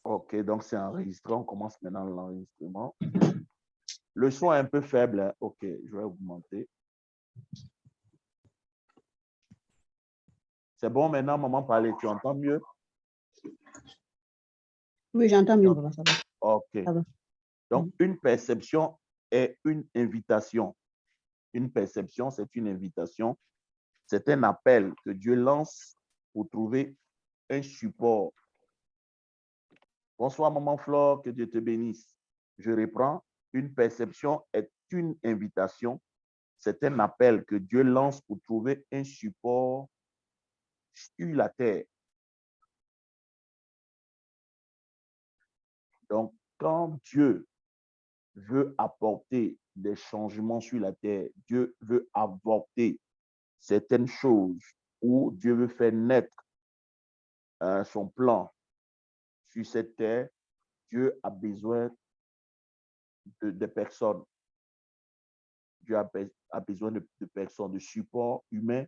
Ok, donc c'est enregistré. On commence maintenant l'enregistrement. Le son est un peu faible. Hein. Ok, je vais augmenter. C'est bon maintenant, maman, parler. Tu entends mieux? Oui, j'entends mieux, papa, ça va. Ok. Ça va. Donc, une perception est une invitation. Une perception, c'est une invitation. C'est un appel que Dieu lance pour trouver un support. Bonsoir, maman Flore, que Dieu te bénisse. Je reprends. Une perception est une invitation. C'est un appel que Dieu lance pour trouver un support sur la terre. Donc, quand Dieu veut apporter des changements sur la terre, Dieu veut apporter certaines choses ou Dieu veut faire naître son plan sur cette terre, Dieu a besoin de personnes. Dieu a besoin de personnes, de support humain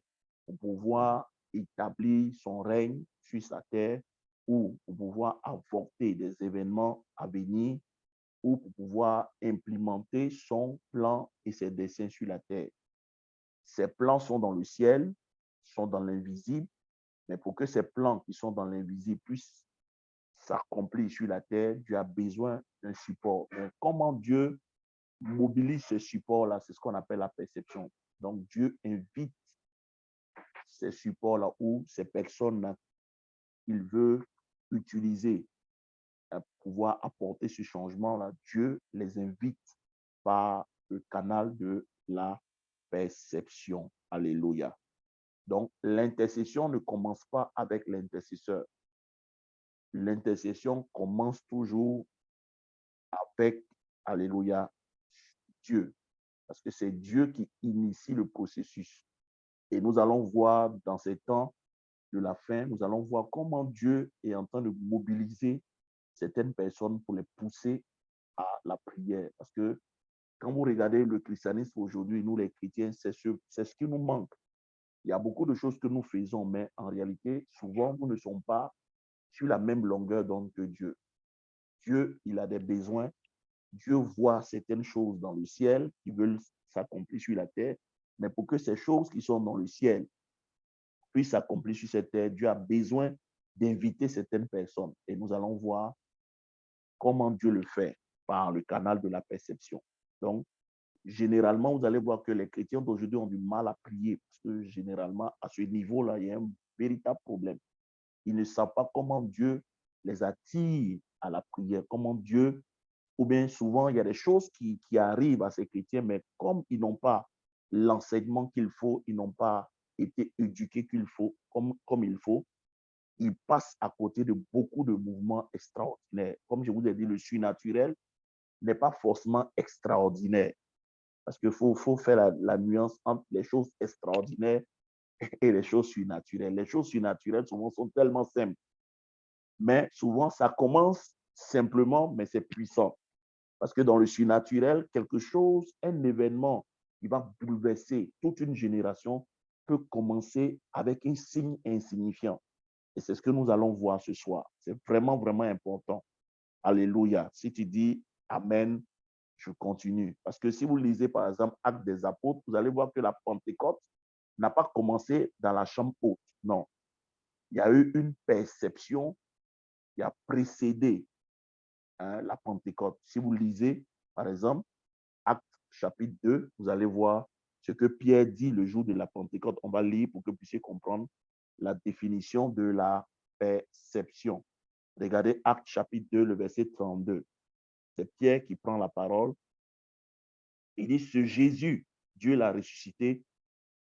pour pouvoir établir son règne sur sa terre ou pour pouvoir apporter des événements à venir ou pour pouvoir implémenter son plan et ses desseins sur la terre. Ces plans sont dans le ciel, sont dans l'invisible, mais pour que ces plans qui sont dans l'invisible puissent s'accomplir sur la terre, Dieu a besoin d'un support. Mais comment Dieu mobilise ce support-là, c'est ce qu'on appelle la perception. Donc, Dieu invite ces supports-là ou ces personnes-là qu'il veut utiliser pour pouvoir apporter ce changement-là. Dieu les invite par le canal de la perception. Alléluia. Donc, l'intercession ne commence pas avec l'intercesseur. L'intercession commence toujours avec, alléluia, Dieu. Parce que c'est Dieu qui initie le processus. Et nous allons voir dans ces temps de la fin, nous allons voir comment Dieu est en train de mobiliser certaines personnes pour les pousser à la prière. Parce que quand vous regardez le christianisme aujourd'hui, nous les chrétiens, c'est ce qui nous manque. Il y a beaucoup de choses que nous faisons, mais en réalité, souvent, nous ne sommes pas sur la même longueur d'onde que Dieu. Dieu, il a des besoins. Dieu voit certaines choses dans le ciel qui veulent s'accomplir sur la terre, mais pour que ces choses qui sont dans le ciel puissent s'accomplir sur cette terre, Dieu a besoin d'inviter certaines personnes. Et nous allons voir comment Dieu le fait par le canal de la perception. Donc, généralement, vous allez voir que les chrétiens d'aujourd'hui ont du mal à prier parce que généralement, à ce niveau-là, il y a un véritable problème. Ils ne savent pas comment Dieu les attire à la prière, comment Dieu, ou bien souvent, il y a des choses qui arrivent à ces chrétiens, mais comme ils n'ont pas l'enseignement qu'il faut, ils n'ont pas été éduqués qu'il faut, comme il faut, ils passent à côté de beaucoup de mouvements extraordinaires. Comme je vous ai dit, le surnaturel n'est pas forcément extraordinaire. Parce qu'il faut faire la nuance entre les choses extraordinaires et les choses surnaturelles. Les choses surnaturelles, souvent, sont tellement simples. Mais souvent, ça commence simplement, mais c'est puissant. Parce que dans le surnaturel, quelque chose, un événement qui va bouleverser toute une génération peut commencer avec un signe insignifiant. Et c'est ce que nous allons voir ce soir. C'est vraiment, vraiment important. Alléluia. Si tu dis Amen, je continue. Parce que si vous lisez, par exemple, Actes des Apôtres, vous allez voir que la Pentecôte n'a pas commencé dans la chambre haute. Non. Il y a eu une perception qui a précédé la Pentecôte. Si vous lisez, par exemple, Actes chapitre 2, vous allez voir ce que Pierre dit le jour de la Pentecôte. On va lire pour que vous puissiez comprendre la définition de la perception. Regardez Actes chapitre 2, le verset 32. C'est Pierre qui prend la parole. Il dit, ce Jésus, Dieu l'a ressuscité,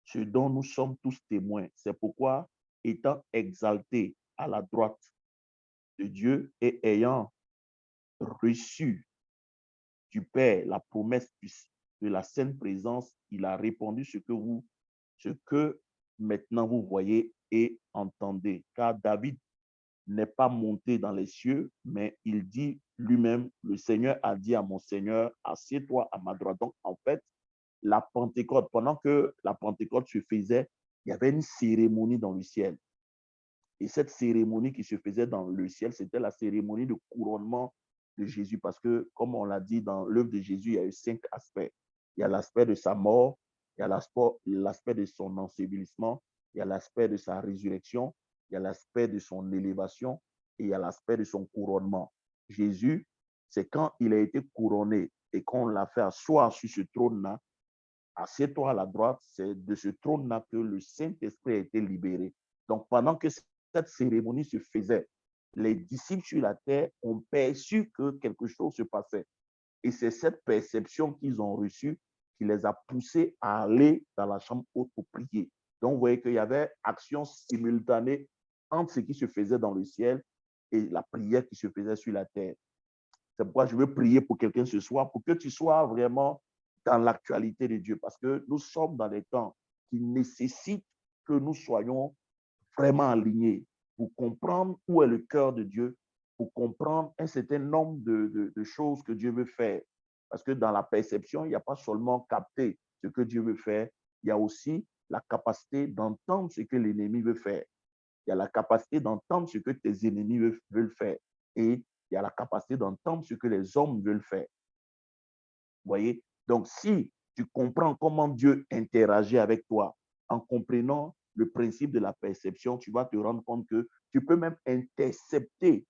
ce dont nous sommes tous témoins. C'est pourquoi, étant exalté à la droite de Dieu et ayant reçu du Père la promesse de la sainte présence, il a répondu ce que maintenant vous voyez et entendez. Car David n'est pas monté dans les cieux, mais il dit lui-même, le Seigneur a dit à mon Seigneur, assieds-toi à ma droite. Donc, en fait, la Pentecôte, pendant que la Pentecôte se faisait, il y avait une cérémonie dans le ciel. Et cette cérémonie qui se faisait dans le ciel, c'était la cérémonie de couronnement de Jésus. Parce que, comme on l'a dit dans l'œuvre de Jésus, il y a eu 5 aspects. Il y a l'aspect de sa mort, il y a l'aspect de son ensevelissement, il y a l'aspect de sa résurrection, il y a l'aspect de son élévation et il y a l'aspect de son couronnement. Jésus, c'est quand il a été couronné et qu'on l'a fait asseoir sur ce trône-là, assieds-toi à la droite, c'est de ce trône-là que le Saint-Esprit a été libéré. Donc, pendant que cette cérémonie se faisait, les disciples sur la terre ont perçu que quelque chose se passait. Et c'est cette perception qu'ils ont reçue qui les a poussés à aller dans la chambre haute pour prier. Donc, vous voyez qu'il y avait action simultanée entre ce qui se faisait dans le ciel et la prière qui se faisait sur la terre. C'est pourquoi je veux prier pour quelqu'un ce soir, pour que tu sois vraiment dans l'actualité de Dieu, parce que nous sommes dans des temps qui nécessitent que nous soyons vraiment alignés pour comprendre où est le cœur de Dieu, pour comprendre un certain nombre de choses que Dieu veut faire. Parce que dans la perception, il n'y a pas seulement capter ce que Dieu veut faire, il y a aussi la capacité d'entendre ce que l'ennemi veut faire. Il y a la capacité d'entendre ce que tes ennemis veulent faire. Et il y a la capacité d'entendre ce que les hommes veulent faire. Vous voyez? Donc, si tu comprends comment Dieu interagit avec toi, en comprenant le principe de la perception, tu vas te rendre compte que tu peux même intercepter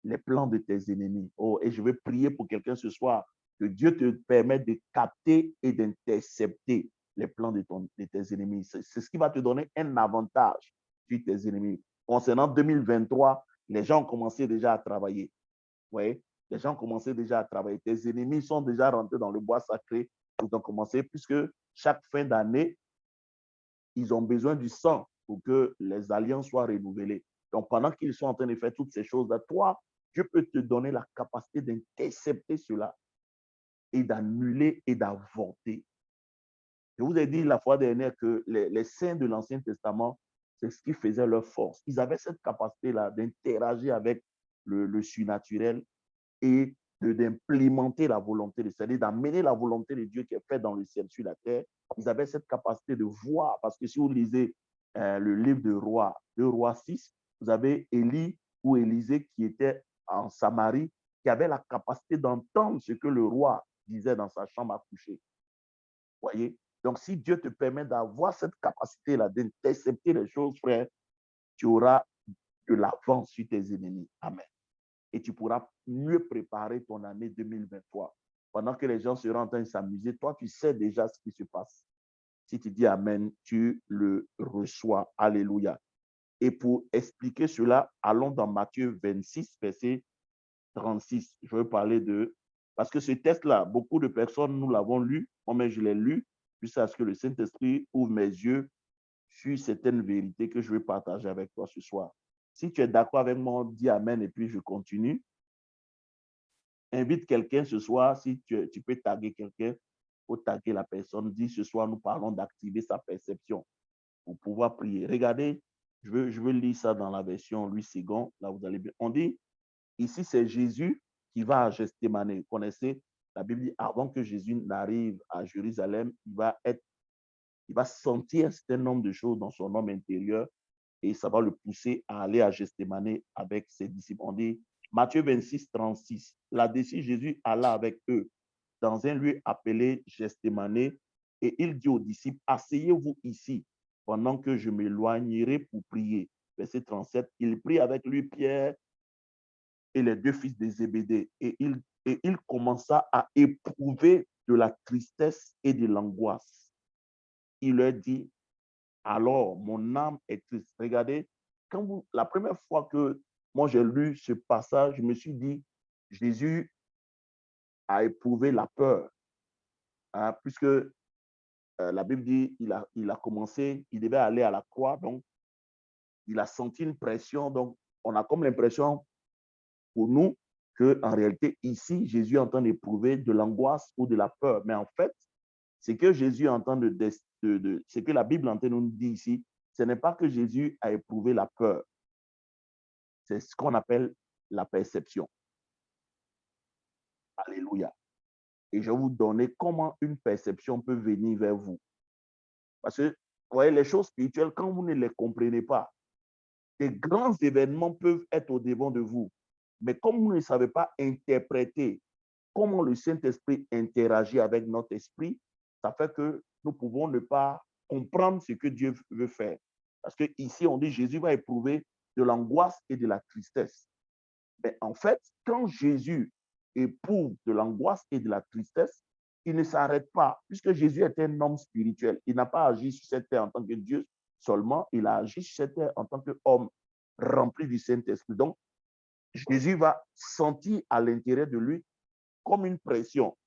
les plans de tes ennemis. Oh, et je vais prier pour quelqu'un ce soir, que Dieu te permette de capter et d'intercepter les plans de tes ennemis. C'est ce qui va te donner un avantage sur tes ennemis. Concernant 2023, les gens ont commencé déjà à travailler. Vous voyez? Les gens ont commencé déjà à travailler. Tes ennemis sont déjà rentrés dans le bois sacré. Ils ont commencé, puisque chaque fin d'année, ils ont besoin du sang pour que les alliances soient renouvelées. Donc, pendant qu'ils sont en train de faire toutes ces choses-là, toi, Dieu peut te donner la capacité d'intercepter cela et d'annuler et d'avorter. Je vous ai dit la fois dernière que les saints de l'Ancien Testament, c'est ce qui faisait leur force. Ils avaient cette capacité-là d'interagir avec le surnaturel et d'implémenter la volonté de Dieu, c'est-à-dire d'amener la volonté de Dieu qui est faite dans le ciel sur la terre. Ils avaient cette capacité de voir, parce que si vous lisez le livre de Rois 6, vous avez Élie ou Élisée qui était en Samarie, qui avait la capacité d'entendre ce que le roi disait dans sa chambre à coucher. Vous voyez? Donc, si Dieu te permet d'avoir cette capacité-là, d'intercepter les choses, frère, tu auras de l'avance sur tes ennemis. Amen. Et tu pourras mieux préparer ton année 2023. Pendant que les gens seront en train de s'amuser, toi, tu sais déjà ce qui se passe. Si tu dis Amen, tu le reçois. Alléluia. Et pour expliquer cela, allons dans Matthieu 26, verset 36. Je veux parler de... Parce que ce texte-là, beaucoup de personnes, nous l'avons lu. Moi-même, je l'ai lu, jusqu'à ce que le Saint-Esprit ouvre mes yeux sur certaines vérités que je vais partager avec toi ce soir. Si tu es d'accord avec moi, dis Amen et puis je continue. Invite quelqu'un ce soir, si tu peux taguer quelqu'un, ou taguer la personne, dis ce soir, nous parlons d'activer sa perception pour pouvoir prier. Regardez, je veux lire ça dans la version Louis II, là vous allez bien. On dit, ici c'est Jésus qui va à Gethsémane. Vous connaissez, la Bible dit, avant que Jésus n'arrive à Jérusalem, il va sentir un certain nombre de choses dans son homme intérieur et ça va le pousser à aller à Gethsémane avec ses disciples. On dit, Matthieu 26, 36. Là-dessus, Jésus alla avec eux dans un lieu appelé Gethsémane et il dit aux disciples, asseyez-vous ici pendant que je m'éloignerai pour prier. Verset 37, il prie avec lui Pierre et les deux fils de Zébédée et il commença à éprouver de la tristesse et de l'angoisse. Il leur dit, alors mon âme est triste. Regardez, la première fois que moi j'ai lu ce passage, je me suis dit, Jésus a éprouvé la peur, hein, puisque la Bible dit, il a commencé, il devait aller à la croix, donc il a senti une pression, donc on a comme l'impression pour nous qu'en réalité, ici, Jésus est en train d'éprouver de l'angoisse ou de la peur. Mais en fait, ce que Jésus est en train ce que la Bible est en train de nous dire ici, ce n'est pas que Jésus a éprouvé la peur. C'est ce qu'on appelle la perception. Alléluia. Et je vais vous donner comment une perception peut venir vers vous. Parce que, vous voyez, les choses spirituelles, quand vous ne les comprenez pas, des grands événements peuvent être au devant de vous. Mais comme vous ne savez pas interpréter comment le Saint-Esprit interagit avec notre esprit, ça fait que nous pouvons ne pas comprendre ce que Dieu veut faire. Parce que ici, on dit Jésus va éprouver de l'angoisse et de la tristesse. Mais en fait, quand Jésus éprouve de l'angoisse et de la tristesse, il ne s'arrête pas, puisque Jésus est un homme spirituel. Il n'a pas agi sur cette terre en tant que Dieu seulement, il a agi sur cette terre en tant qu'homme rempli du Saint-Esprit. Donc, Jésus va sentir à l'intérieur de lui comme une pression.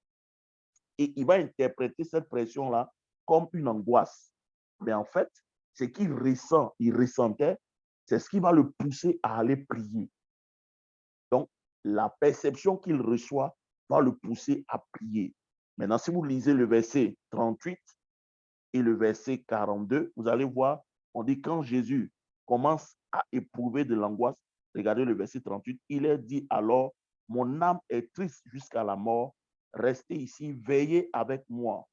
Et il va interpréter cette pression-là comme une angoisse. Mais en fait, ce qu'il ressent, il ressentait, c'est ce qui va le pousser à aller prier. Donc, la perception qu'il reçoit va le pousser à prier. Maintenant, si vous lisez le verset 38 et le verset 42, vous allez voir, on dit quand Jésus commence à éprouver de l'angoisse, regardez le verset 38, il est dit alors, mon âme est triste jusqu'à la mort, restez ici, veillez avec moi.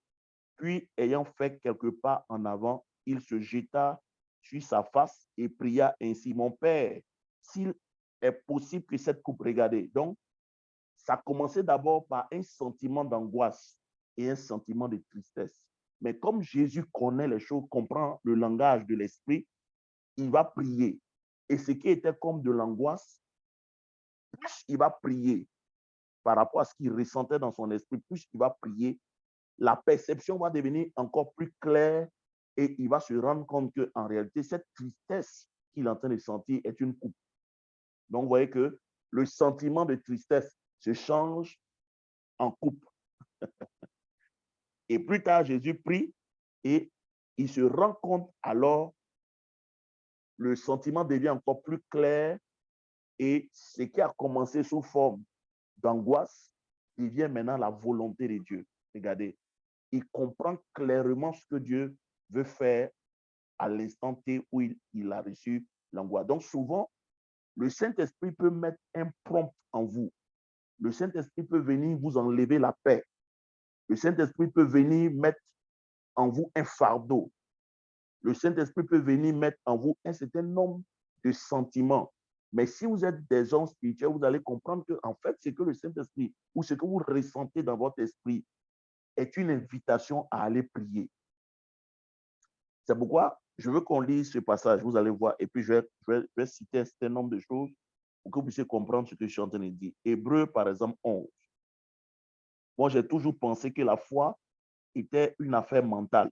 Puis, ayant fait quelques pas en avant, il se jeta sur sa face et pria ainsi, mon Père, s'il est possible que cette coupe, regardez. Donc, ça commençait d'abord par un sentiment d'angoisse et un sentiment de tristesse. Mais comme Jésus connaît les choses, comprend le langage de l'esprit, il va prier. Et ce qui était comme de l'angoisse, plus il va prier par rapport à ce qu'il ressentait dans son esprit, plus il va prier, la perception va devenir encore plus claire et il va se rendre compte qu'en réalité, cette tristesse qu'il est en train de sentir est une coupe. Donc, vous voyez que le sentiment de tristesse se change en coupe. Et plus tard, Jésus prie et il se rend compte alors, le sentiment devient encore plus clair et ce qui a commencé sous forme d'angoisse devient maintenant la volonté de Dieu. Regardez, il comprend clairement ce que Dieu veut faire à l'instant T où il a reçu l'angoisse. Donc souvent, le Saint-Esprit peut mettre un prompt en vous. Le Saint-Esprit peut venir vous enlever la paix. Le Saint-Esprit peut venir mettre en vous un fardeau. Le Saint-Esprit peut venir mettre en vous un certain nombre de sentiments. Mais si vous êtes des gens spirituels, vous allez comprendre que, en fait, ce que le Saint-Esprit ou ce que vous ressentez dans votre esprit est une invitation à aller prier. C'est pourquoi je veux qu'on lise ce passage, vous allez voir, et puis je vais citer un certain nombre de choses pour que vous puissiez comprendre ce que je suis en train de dire. Hébreu, par exemple, 11. Moi, j'ai toujours pensé que la foi était une affaire mentale.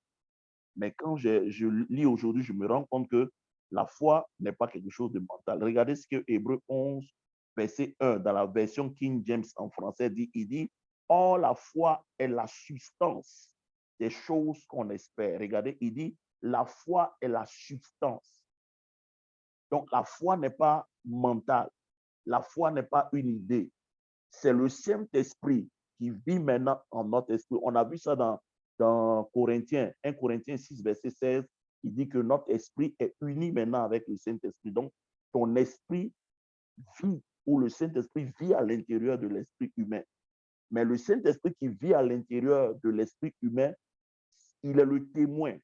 Mais quand je lis aujourd'hui, je me rends compte que la foi n'est pas quelque chose de mental. Regardez ce que Hébreu 11, verset 1, dans la version King James en français, dit, il dit, « Or, la foi est la substance des choses qu'on espère. » Regardez, il dit, « La foi est la substance. » Donc, la foi n'est pas mentale. La foi n'est pas une idée. C'est le Saint-Esprit qui vit maintenant en notre esprit. On a vu ça dans Corinthiens, 1 Corinthiens 6, verset 16, qui dit que notre esprit est uni maintenant avec le Saint-Esprit. Donc, ton esprit vit, ou le Saint-Esprit vit à l'intérieur de l'esprit humain. Mais le Saint-Esprit qui vit à l'intérieur de l'esprit humain, il est le témoin.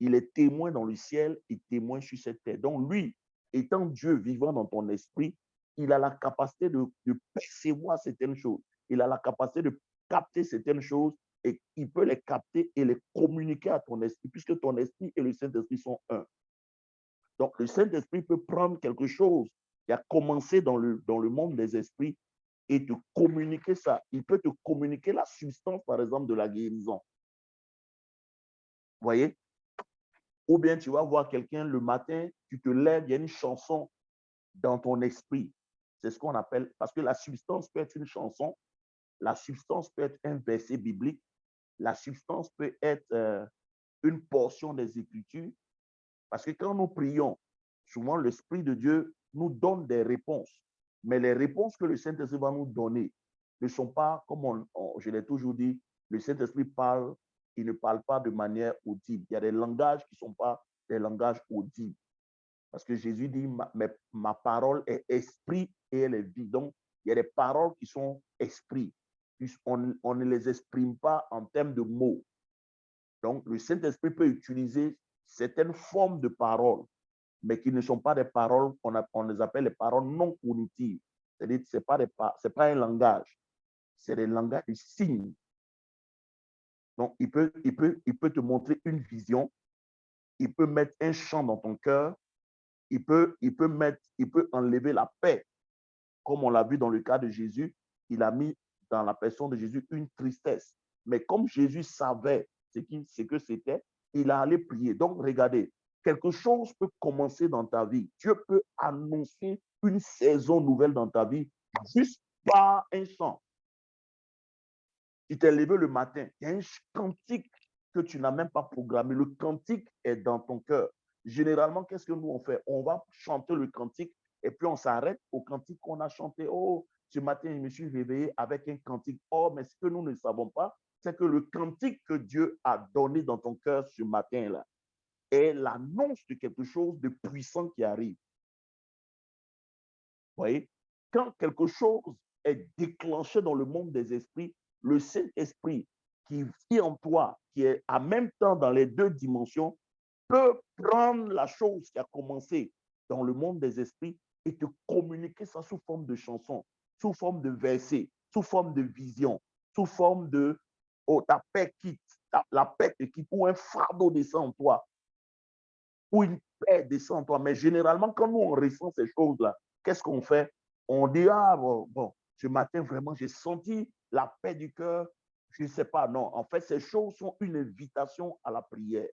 Il est témoin dans le ciel et témoin sur cette terre. Donc, lui, étant Dieu vivant dans ton esprit, il a la capacité de percevoir certaines choses. Il a la capacité de capter certaines choses et il peut les capter et les communiquer à ton esprit, puisque ton esprit et le Saint-Esprit sont un. Donc, le Saint-Esprit peut prendre quelque chose qui a commencé dans le monde des esprits et te communiquer ça. Il peut te communiquer la substance, par exemple, de la guérison. Vous voyez? Ou bien tu vas voir quelqu'un le matin, tu te lèves, il y a une chanson dans ton esprit. C'est ce qu'on appelle, parce que la substance peut être une chanson, la substance peut être un verset biblique, la substance peut être une portion des Écritures. Parce que quand nous prions, souvent l'Esprit de Dieu nous donne des réponses. Mais les réponses que le Saint-Esprit va nous donner ne sont pas, comme je l'ai toujours dit, le Saint-Esprit parle, il ne parle pas de manière audible. Il y a des langages qui ne sont pas des langages audibles. Parce que Jésus dit, ma parole est esprit et elle est vie. Donc, il y a des paroles qui sont esprit. On ne les exprime pas en termes de mots. Donc, le Saint-Esprit peut utiliser certaines formes de paroles mais qui ne sont pas des paroles on les appelle les paroles non cognitives. C'est-à-dire que ce n'est pas un langage, c'est des langages de signes. Donc, il peut te montrer une vision, il peut mettre un chant dans ton cœur, il peut enlever la paix. Comme on l'a vu dans le cas de Jésus, il a mis dans la personne de Jésus une tristesse. Mais comme Jésus savait ce que c'était, il a allé prier. Donc, regardez, quelque chose peut commencer dans ta vie. Dieu peut annoncer une saison nouvelle dans ta vie juste par un chant. Tu t'es levé le matin, il y a un cantique que tu n'as même pas programmé. Le cantique est dans ton cœur. Généralement, qu'est-ce que nous on fait? On va chanter le cantique et puis on s'arrête au cantique qu'on a chanté. Oh, ce matin, je me suis réveillé avec un cantique. Oh, mais ce que nous ne savons pas, c'est que le cantique que Dieu a donné dans ton cœur ce matin-là est l'annonce de quelque chose de puissant qui arrive. Vous voyez? Quand quelque chose est déclenché dans le monde des esprits, le Saint-Esprit qui vit en toi, qui est en même temps dans les deux dimensions, peut prendre la chose qui a commencé dans le monde des esprits et te communiquer ça sous forme de chanson, sous forme de verset, sous forme de vision, sous forme de oh, ta paix quitte, la paix te quitte, ou un fardeau descend en toi, ou une paix descend en toi. Mais généralement, quand nous on ressent ces choses-là, qu'est-ce qu'on fait? On dit, ah bon, ce matin, vraiment, j'ai senti la paix du cœur. Je ne sais pas, non. En fait, ces choses sont une invitation à la prière.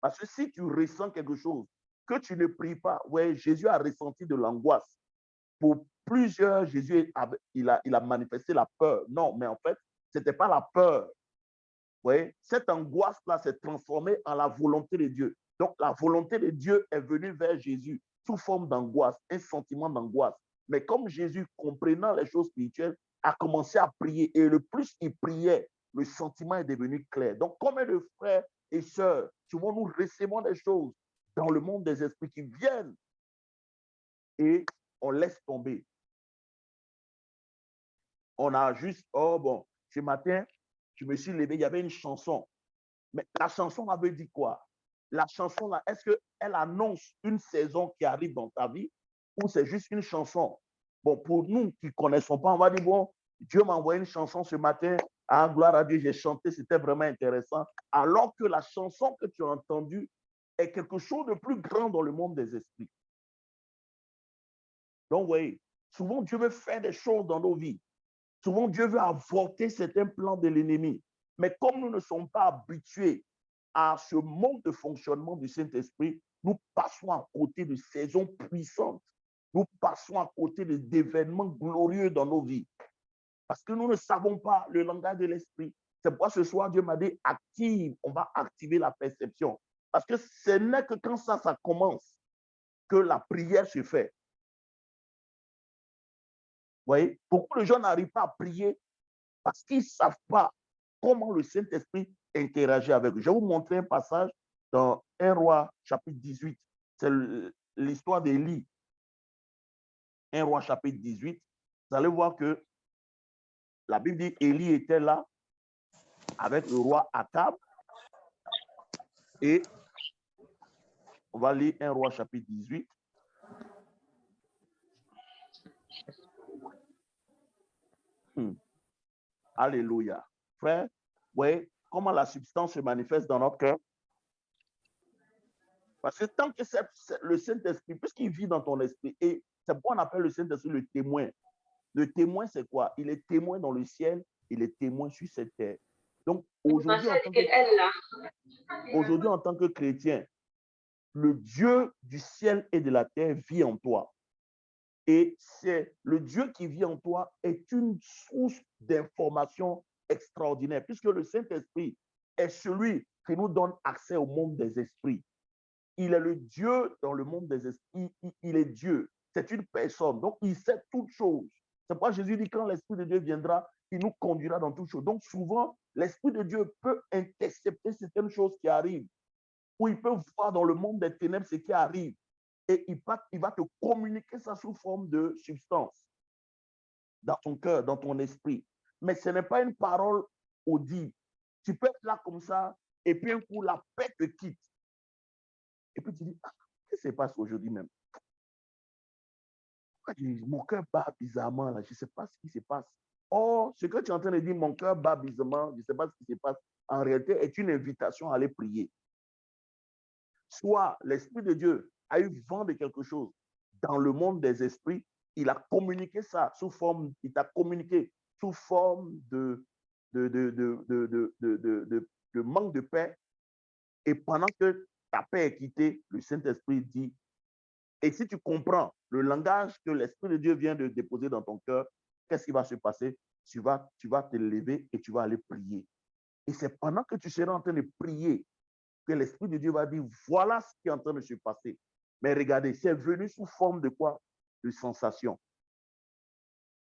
Parce que si tu ressens quelque chose, que tu ne pries pas, ouais, Jésus a ressenti de l'angoisse. Pour plusieurs, Jésus, il a manifesté la peur. Non, mais en fait, ce n'était pas la peur. Ouais, cette angoisse-là s'est transformée en la volonté de Dieu. Donc, la volonté de Dieu est venue vers Jésus sous forme d'angoisse, un sentiment d'angoisse. Mais comme Jésus, comprenant les choses spirituelles, a commencé à prier, et le plus il priait, le sentiment est devenu clair. Donc, combien de frères et sœurs, souvent nous recevons des choses dans le monde des esprits qui viennent et on laisse tomber. On a juste, oh bon, ce matin, je me suis levé, il y avait une chanson. Mais la chanson avait dit quoi? La chanson, là, est-ce qu'elle annonce une saison qui arrive dans ta vie ou c'est juste une chanson? Bon, pour nous qui ne connaissons pas, on va dire, bon, Dieu m'a envoyé une chanson ce matin. Ah, gloire à Dieu, j'ai chanté, c'était vraiment intéressant. Alors que la chanson que tu as entendue est quelque chose de plus grand dans le monde des esprits. Donc, oui, souvent Dieu veut faire des choses dans nos vies. Souvent Dieu veut avorter certains plans de l'ennemi. Mais comme nous ne sommes pas habitués à ce mode de fonctionnement du Saint-Esprit, nous passons à côté de saisons puissantes. Nous passons à côté d'événements glorieux dans nos vies. Parce que nous ne savons pas le langage de l'Esprit. C'est pourquoi ce soir, Dieu m'a dit, active, on va activer la perception. Parce que ce n'est que quand ça commence que la prière se fait. Vous voyez, beaucoup de gens n'arrivent pas à prier parce qu'ils ne savent pas comment le Saint-Esprit interagit avec eux. Je vais vous montrer un passage dans 1 Roi chapitre 18. C'est l'histoire d'Élie. 1 Roi chapitre 18. Vous allez voir que la Bible dit qu'Élie était là avec le roi Akab. Et on va lire 1 Roi chapitre 18. Alléluia. Frère, voyez comment la substance se manifeste dans notre cœur? Parce que tant que c'est le Saint-Esprit, puisqu'il vit dans ton esprit, et c'est pourquoi on appelle le Saint-Esprit le témoin. Le témoin, c'est quoi? Il est témoin dans le ciel, il est témoin sur cette terre. Donc, aujourd'hui, en tant que chrétien, le Dieu du ciel et de la terre vit en toi. Et c'est le Dieu qui vit en toi est une source d'information extraordinaire, puisque le Saint-Esprit est celui qui nous donne accès au monde des esprits. Il est le Dieu dans le monde des esprits. Il est Dieu. C'est une personne. Donc, il sait toutes choses. C'est pourquoi Jésus dit, quand l'Esprit de Dieu viendra, il nous conduira dans toutes choses. Donc, souvent, l'Esprit de Dieu peut intercepter certaines choses qui arrivent, ou il peut voir dans le monde des ténèbres ce qui arrive. Et il va te communiquer ça sous forme de substance dans ton cœur, dans ton esprit. Mais ce n'est pas une parole audible. Tu peux être là comme ça, et puis un coup, la paix te quitte. Et puis tu dis, ah, Qu'est-ce qui se passe aujourd'hui même? Mon cœur bat bizarrement, là. Je ne sais pas ce qui se passe. Or, ce que tu es en train de dire, mon cœur bat bizarrement, je ne sais pas ce qui se passe, en réalité, est une invitation à aller prier. Soit l'Esprit de Dieu a eu vent de quelque chose dans le monde des esprits, il a communiqué ça sous forme, il t'a communiqué sous forme de manque de paix. Et pendant que ta paix est quittée, le Saint-Esprit dit, et si tu comprends le langage que l'Esprit de Dieu vient de déposer dans ton cœur, qu'est-ce qui va se passer? Tu vas te lever et tu vas aller prier. Et c'est pendant que tu seras en train de prier que l'Esprit de Dieu va dire, voilà ce qui est en train de se passer. Mais regardez, c'est venu sous forme de quoi? De sensation.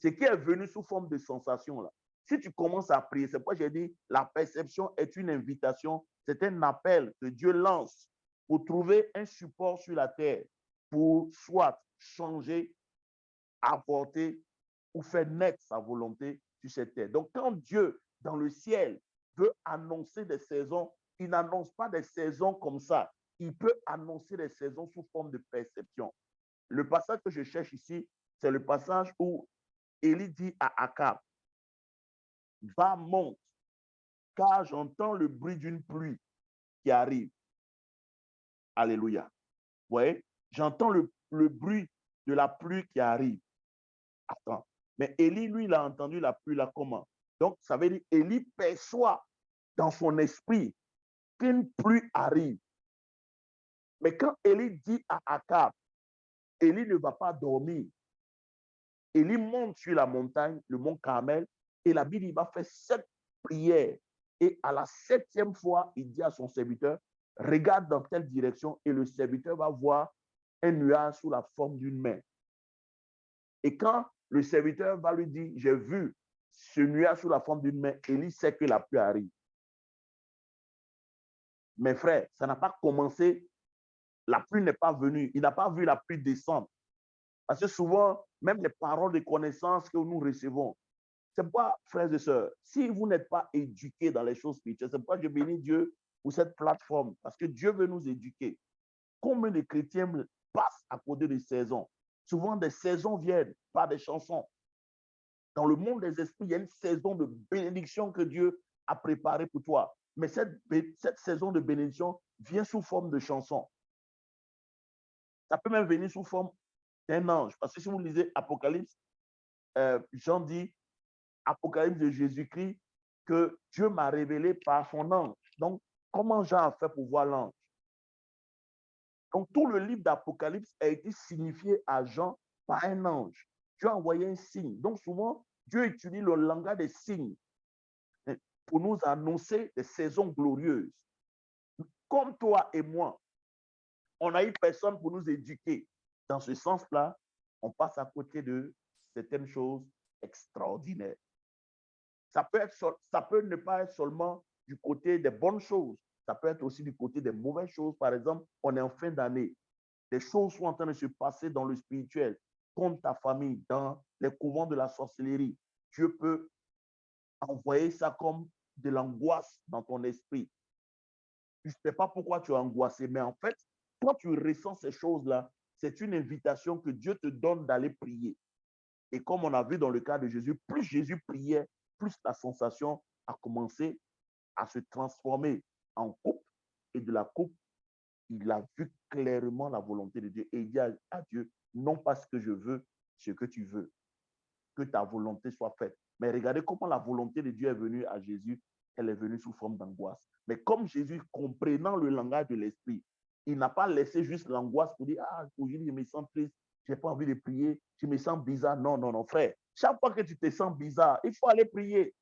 Ce qui est venu sous forme de sensation, là. Si tu commences à prier, c'est pourquoi j'ai dit, la perception est une invitation, c'est un appel que Dieu lance pour trouver un support sur la terre, pour soit changer, apporter ou faire naître sa volonté sur cette terre. Donc, quand Dieu, dans le ciel, veut annoncer des saisons, il n'annonce pas des saisons comme ça. Il peut annoncer des saisons sous forme de perception. Le passage que je cherche ici, c'est le passage où Élie dit à Akab, va, monte, car j'entends le bruit d'une pluie qui arrive. Alléluia. Vous voyez, j'entends le bruit de la pluie qui arrive. Attends, mais Élie, lui, il a entendu la pluie là comment? Donc, ça veut dire Élie perçoit dans son esprit qu'une pluie arrive. Mais quand Élie dit à Akab, Élie ne va pas dormir. Élie monte sur la montagne, le mont Carmel, et la Bible, il va faire 7 prières. Et à la 7e fois, il dit à son serviteur, regarde dans telle direction, et le serviteur va voir un nuage sous la forme d'une main. Et quand le serviteur va lui dire, j'ai vu ce nuage sous la forme d'une main, Élie sait que la pluie arrive. Mes frères, ça n'a pas commencé, la pluie n'est pas venue, il n'a pas vu la pluie descendre. Parce que souvent, même les paroles de connaissance que nous recevons, c'est pourquoi, frères et sœurs, si vous n'êtes pas éduqués dans les choses spirituelles, c'est pourquoi je bénis Dieu pour cette plateforme, parce que Dieu veut nous éduquer. Combien de chrétiens passent à côté des saisons? Souvent, des saisons viennent par des chansons. Dans le monde des esprits, il y a une saison de bénédiction que Dieu a préparée pour toi. Mais cette saison de bénédiction vient sous forme de chansons. Ça peut même venir sous forme d'un ange. Parce que si vous lisez Apocalypse, Jean dit, Apocalypse de Jésus-Christ, que Dieu m'a révélé par son ange. Donc, comment Jean a fait pour voir l'ange? Donc, tout le livre d'Apocalypse a été signifié à Jean par un ange. Dieu a envoyé un signe. Donc, souvent, Dieu utilise le langage des signes pour nous annoncer des saisons glorieuses. Comme toi et moi, on n'a eu personne pour nous éduquer. Dans ce sens-là, on passe à côté de certaines choses extraordinaires. Ça peut ne pas être seulement du côté des bonnes choses. Ça peut être aussi du côté des mauvaises choses. Par exemple, on est en fin d'année. Des choses sont en train de se passer dans le spirituel, contre ta famille, dans les couvents de la sorcellerie. Dieu peut envoyer ça comme de l'angoisse dans ton esprit. Tu ne sais pas pourquoi tu es angoissé, mais en fait, quand tu ressens ces choses-là, c'est une invitation que Dieu te donne d'aller prier. Et comme on a vu dans le cas de Jésus, plus Jésus priait, plus la sensation a commencé à se transformer en coupe. Et de la coupe, il a vu clairement la volonté de Dieu. Et il dit à Dieu, non pas ce que je veux, ce que tu veux. Que ta volonté soit faite. Mais regardez comment la volonté de Dieu est venue à Jésus. Elle est venue sous forme d'angoisse. Mais comme Jésus, comprenant le langage de l'esprit, il n'a pas laissé juste l'angoisse pour dire, ah, aujourd'hui, je me sens triste, je n'ai pas envie de prier, je me sens bizarre. Non, non, non, frère. Chaque fois que tu te sens bizarre, il faut aller prier.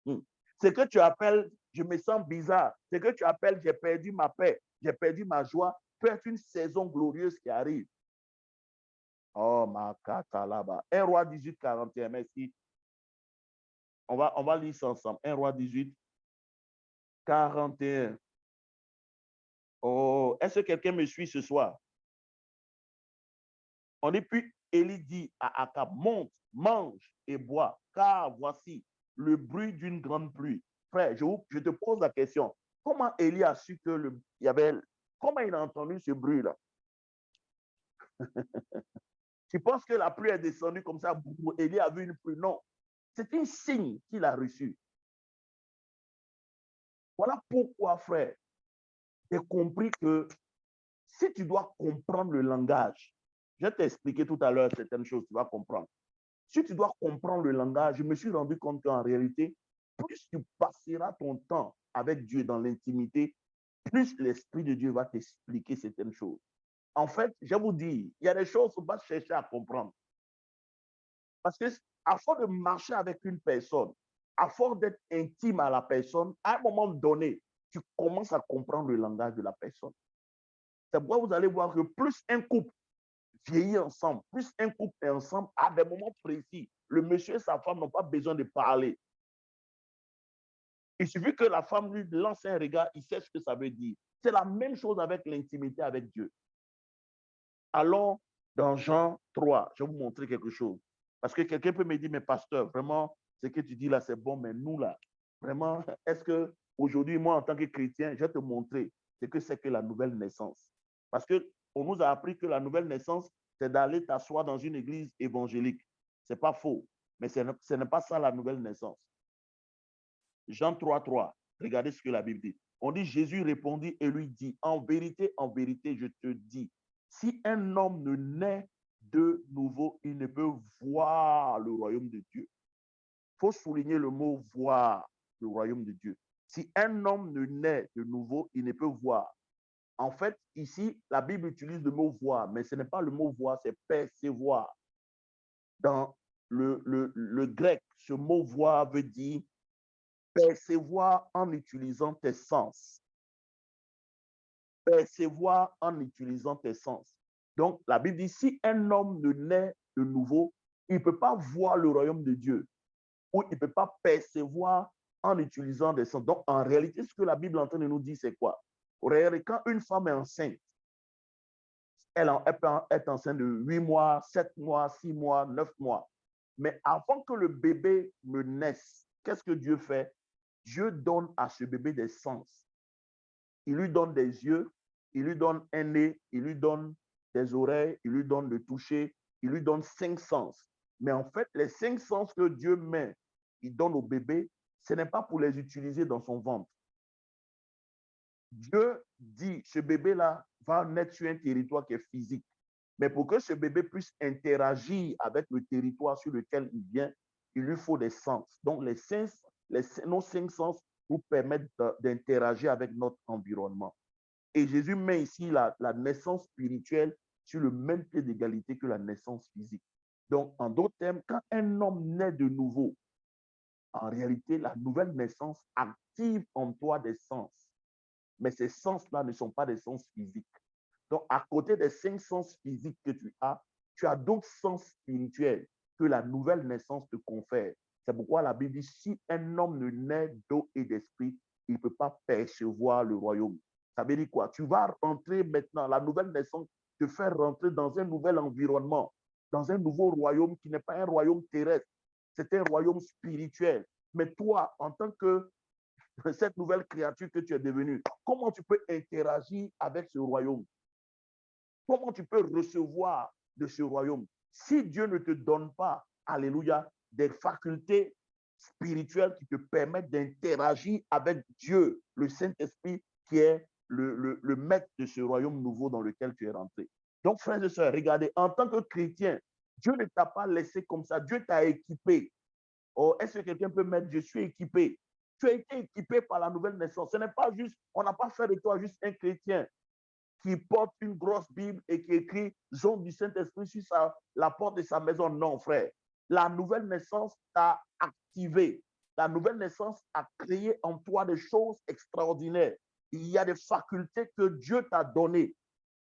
Ce que tu appelles, je me sens bizarre, ce que tu appelles, j'ai perdu ma paix, j'ai perdu ma joie, peut être une saison glorieuse qui arrive. Oh, ma cata là-bas. 1 Roi 18, 41, merci. On va lire ça ensemble. 1 Roi 18, 41. Oh, est-ce que quelqu'un me suit ce soir? On dit, puis Élie dit à Akab, monte, mange et bois, car voici le bruit d'une grande pluie. Frère, je te pose la question. Comment Élie a su qu'il y avait comment il a entendu ce bruit-là? Tu penses que la pluie est descendue comme ça, Élie a vu une pluie? Non, c'est un signe qu'il a reçu. Voilà pourquoi, frère, j'ai compris que si tu dois comprendre le langage, je t'ai expliqué tout à l'heure certaines choses, tu vas comprendre. Si tu dois comprendre le langage, je me suis rendu compte qu'en réalité, plus tu passeras ton temps avec Dieu dans l'intimité, plus l'Esprit de Dieu va t'expliquer certaines choses. En fait, je vous dis, il y a des choses qu'on va chercher à comprendre. Parce que à force de marcher avec une personne, à force d'être intime à la personne, à un moment donné, tu commences à comprendre le langage de la personne. C'est pourquoi vous allez voir que plus un couple vieillit ensemble, plus un couple est ensemble, à des moments précis, le monsieur et sa femme n'ont pas besoin de parler. Il suffit que la femme lui lance un regard, il sait ce que ça veut dire. C'est la même chose avec l'intimité avec Dieu. Allons dans Jean 3, je vais vous montrer quelque chose. Parce que quelqu'un peut me dire, mais pasteur, vraiment, ce que tu dis là, c'est bon, mais nous là, vraiment, est-ce que aujourd'hui, moi, en tant que chrétien, je vais te montrer ce que c'est que la nouvelle naissance. Parce qu'on nous a appris que la nouvelle naissance, c'est d'aller t'asseoir dans une église évangélique. Ce n'est pas faux, mais ce n'est pas ça la nouvelle naissance. Jean 3, regardez ce que la Bible dit. On dit, Jésus répondit et lui dit, en vérité, je te dis, si un homme ne naît de nouveau, il ne peut voir le royaume de Dieu. Il faut souligner le mot voir le royaume de Dieu. Si un homme ne naît de nouveau, il ne peut voir. En fait, ici, la Bible utilise le mot voir, mais ce n'est pas le mot voir, c'est percevoir. Dans le grec, ce mot voir veut dire percevoir en utilisant tes sens. Percevoir en utilisant tes sens. Donc, la Bible dit, si un homme ne naît de nouveau, il ne peut pas voir le royaume de Dieu ou il ne peut pas percevoir en utilisant des sens. Donc, en réalité, ce que la Bible est en train de nous dire, c'est quoi? Regardez, quand une femme est enceinte, elle peut être enceinte de 8 mois, 7 mois, 6 mois, 9 mois. Mais avant que le bébé ne naisse, qu'est-ce que Dieu fait? Dieu donne à ce bébé des sens. Il lui donne des yeux, il lui donne un nez, il lui donne des oreilles, il lui donne le toucher, il lui donne 5 sens. Mais en fait, les 5 sens que Dieu met, il donne au bébé, ce n'est pas pour les utiliser dans son ventre. Dieu dit, ce bébé-là va naître sur un territoire qui est physique. Mais pour que ce bébé puisse interagir avec le territoire sur lequel il vient, il lui faut des sens. Donc, nos 5 sens nous permettent d'interagir avec notre environnement. Et Jésus met ici la naissance spirituelle sur le même pied d'égalité que la naissance physique. Donc, en d'autres termes, quand un homme naît de nouveau, en réalité, la nouvelle naissance active en toi des sens. Mais ces sens-là ne sont pas des sens physiques. Donc, à côté des 5 sens physiques que tu as d'autres sens spirituels que la nouvelle naissance te confère. C'est pourquoi la Bible dit, si un homme ne naît d'eau et d'esprit, il ne peut pas percevoir le royaume. Ça veut dire quoi? Tu vas rentrer maintenant, la nouvelle naissance te fait rentrer dans un nouvel environnement, dans un nouveau royaume qui n'est pas un royaume terrestre, c'est un royaume spirituel. Mais toi, en tant que cette nouvelle créature que tu es devenue, comment tu peux interagir avec ce royaume? Comment tu peux recevoir de ce royaume? Si Dieu ne te donne pas, alléluia, des facultés spirituelles qui te permettent d'interagir avec Dieu, le Saint-Esprit, qui est le maître de ce royaume nouveau dans lequel tu es rentré. Donc, frères et sœurs, regardez, en tant que chrétien, Dieu ne t'a pas laissé comme ça. Dieu t'a équipé. Oh, est-ce que quelqu'un peut mettre, je suis équipé? Tu as été équipé par la nouvelle naissance. Ce n'est pas juste, on n'a pas fait de toi juste un chrétien qui porte une grosse Bible et qui écrit zone du Saint-Esprit sur la porte de sa maison. Non, frère. La nouvelle naissance t'a activé. La nouvelle naissance a créé en toi des choses extraordinaires. Il y a des facultés que Dieu t'a données,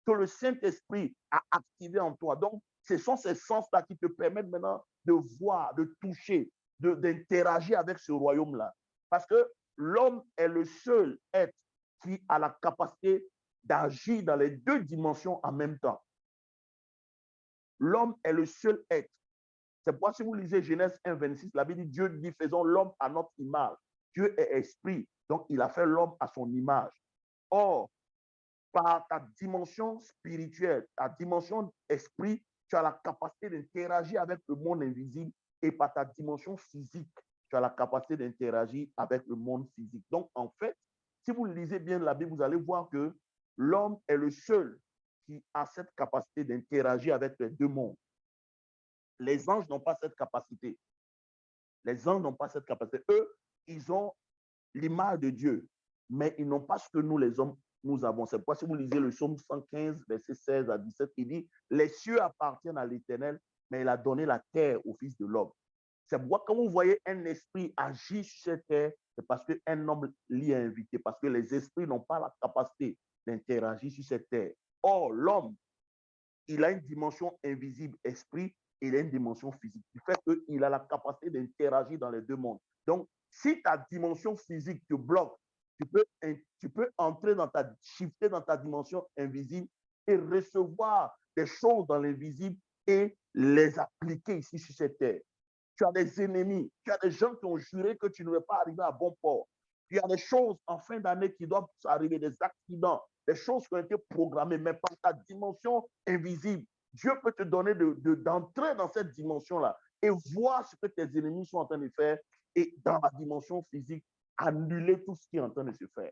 que le Saint-Esprit a activées en toi. Donc, ce sont ces sens-là qui te permettent maintenant de voir, de toucher, d'interagir avec ce royaume-là. Parce que l'homme est le seul être qui a la capacité d'agir dans les 2 dimensions en même temps. L'homme est le seul être. C'est pourquoi si vous lisez Genèse 1, 26, la Bible dit, Dieu dit, faisons l'homme à notre image. Dieu est esprit, donc il a fait l'homme à son image. Or, par ta dimension spirituelle, ta dimension esprit, tu as la capacité d'interagir avec le monde invisible, et par ta dimension physique, tu as la capacité d'interagir avec le monde physique. Donc, en fait, si vous lisez bien la Bible, vous allez voir que l'homme est le seul qui a cette capacité d'interagir avec les deux mondes. Les anges n'ont pas cette capacité. Les anges n'ont pas cette capacité. Eux, ils ont l'image de Dieu, mais ils n'ont pas ce que nous, les hommes, nous avons. C'est pourquoi si vous lisez le psaume 115, verset 16 à 17, il dit, les cieux appartiennent à l'Éternel, mais il a donné la terre au Fils de l'homme. C'est pourquoi quand vous voyez un esprit agir sur cette terre, c'est parce qu'un homme l'y a invité, parce que les esprits n'ont pas la capacité d'interagir sur cette terre. Or, l'homme, il a une dimension invisible, esprit, et il a une dimension physique, qui fait qu'il a la capacité d'interagir dans les deux mondes. Donc, si ta dimension physique te bloque, tu peux entrer shifter dans ta dimension invisible et recevoir des choses dans l'invisible et les appliquer ici sur cette terre. Tu as des ennemis, tu as des gens qui ont juré que tu ne vas pas arriver à bon port. Il y a des choses en fin d'année qui doivent arriver, des accidents, des choses qui ont été programmées, mais par ta dimension invisible. Dieu peut te donner d'entrer dans cette dimension-là et voir ce que tes ennemis sont en train de faire et dans la dimension physique, annuler tout ce qui est en train de se faire.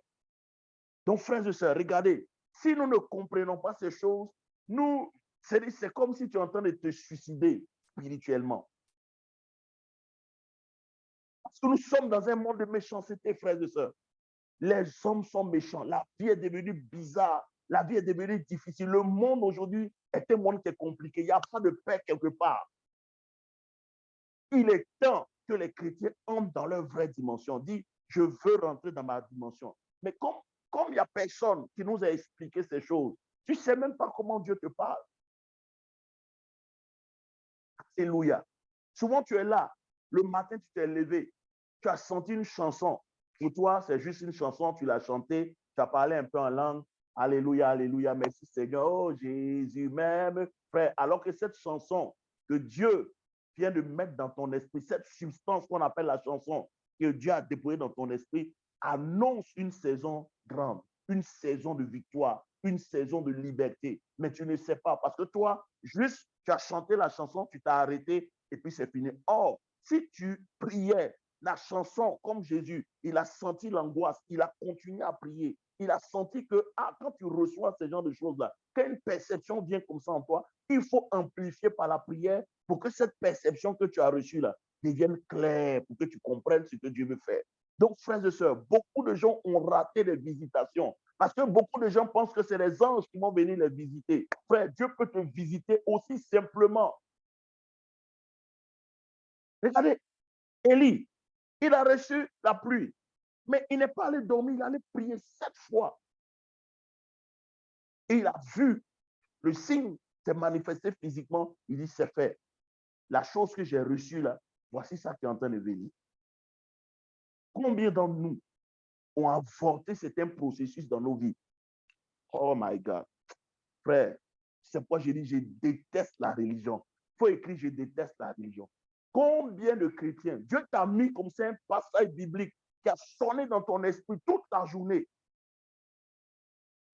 Donc, frères et sœurs, regardez, si nous ne comprenons pas ces choses, c'est comme si tu es en train de te suicider spirituellement. Parce que nous sommes dans un monde de méchanceté, frères et sœurs. Les hommes sont méchants. La vie est devenue bizarre. La vie est devenue difficile. Le monde aujourd'hui est un monde qui est compliqué. Il n'y a pas de paix quelque part. Il est temps que les chrétiens entrent dans leur vraie dimension. Dis, je veux rentrer dans ma dimension. Mais comme il n'y a personne qui nous a expliqué ces choses, tu ne sais même pas comment Dieu te parle. Alléluia. Souvent, tu es là. Le matin, tu t'es levé. Tu as senti une chanson. Pour toi, c'est juste une chanson. Tu l'as chantée. Tu as parlé un peu en langue. Alléluia, alléluia. Merci Seigneur. Oh, Jésus même. Frère, alors que cette chanson que Dieu vient de mettre dans ton esprit, cette substance qu'on appelle la chanson que Dieu a déployée dans ton esprit, annonce une saison grande, une saison de victoire, une saison de liberté. Mais tu ne sais pas parce que toi, juste, tu as chanté la chanson, tu t'as arrêté et puis c'est fini. Or, si tu priais la chanson comme Jésus, il a senti l'angoisse, il a continué à prier. Il a senti que quand tu reçois ce genre de choses-là, quand une perception vient comme ça en toi, il faut amplifier par la prière pour que cette perception que tu as reçue là devienne claire, pour que tu comprennes ce que Dieu veut faire. Donc, frères et sœurs, beaucoup de gens ont raté les visitations parce que beaucoup de gens pensent que c'est les anges qui vont venir les visiter. Frère, Dieu peut te visiter aussi simplement. Regardez, Élie, il a reçu la pluie, mais il n'est pas allé dormir, il allait prier 7 fois. Et il a vu le signe s'est manifesté physiquement. Il dit, c'est fait. La chose que j'ai reçue là, voici ça qui est en train de venir. Combien d'entre nous ont avorté certains processus dans nos vies? Oh my God. Frère, c'est pourquoi j'ai dit, je déteste la religion. Il faut écrire, je déteste la religion. Combien de chrétiens, Dieu t'a mis comme ça un passage biblique qui a sonné dans ton esprit toute la journée.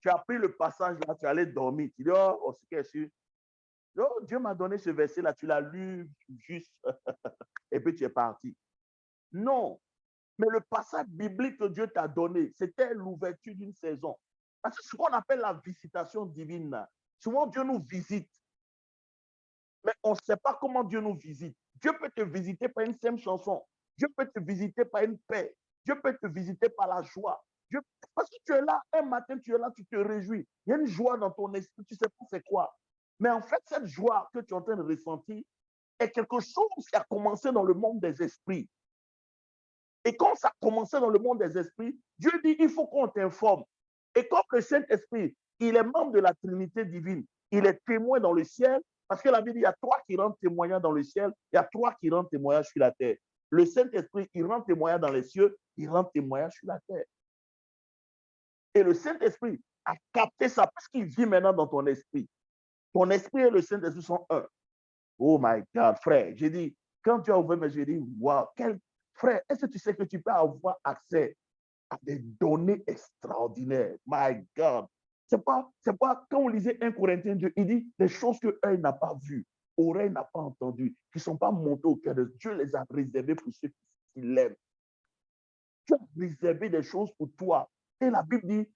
Tu as pris le passage là, tu allais dormir. Tu dis, oh, c'est sûr. Oh, Dieu m'a donné ce verset là, tu l'as lu juste et puis tu es parti. Non, mais le passage biblique que Dieu t'a donné, c'était l'ouverture d'une saison. Parce que ce qu'on appelle la visitation divine, là, souvent Dieu nous visite, mais on ne sait pas comment Dieu nous visite. Dieu peut te visiter par une simple chanson. Dieu peut te visiter par une paix. Dieu peut te visiter par la joie. Parce que tu es là, un matin, tu es là, tu te réjouis. Il y a une joie dans ton esprit, tu ne sais pas c'est quoi. Mais en fait, cette joie que tu es en train de ressentir est quelque chose qui a commencé dans le monde des esprits. Et quand ça a commencé dans le monde des esprits, Dieu dit, il faut qu'on t'informe. Et comme le Saint-Esprit, il est membre de la Trinité divine, il est témoin dans le ciel, parce que la Bible dit, il y a 3 qui rendent témoignage dans le ciel, il y a 3 qui rendent témoignage sur la terre. Le Saint-Esprit, il rend témoignage dans les cieux, il rend témoignage sur la terre. Et le Saint-Esprit a capté ça parce qu'il vit maintenant dans ton esprit. Ton esprit et le Saint-Esprit sont un. Oh my God, frère, j'ai dit, quand tu as ouvert mes yeux, j'ai dit, wow, frère, est-ce que tu sais que tu peux avoir accès à des données extraordinaires? My God. C'est pas, quand on lisait 1 Corinthiens 2, il dit des choses que œil n'a pas vues, oreille n'a pas entendues, qui ne sont pas montées au cœur de Dieu, les a réservées pour ceux qui l'aiment. Tu as réservé des choses pour toi. Et la Bible dit,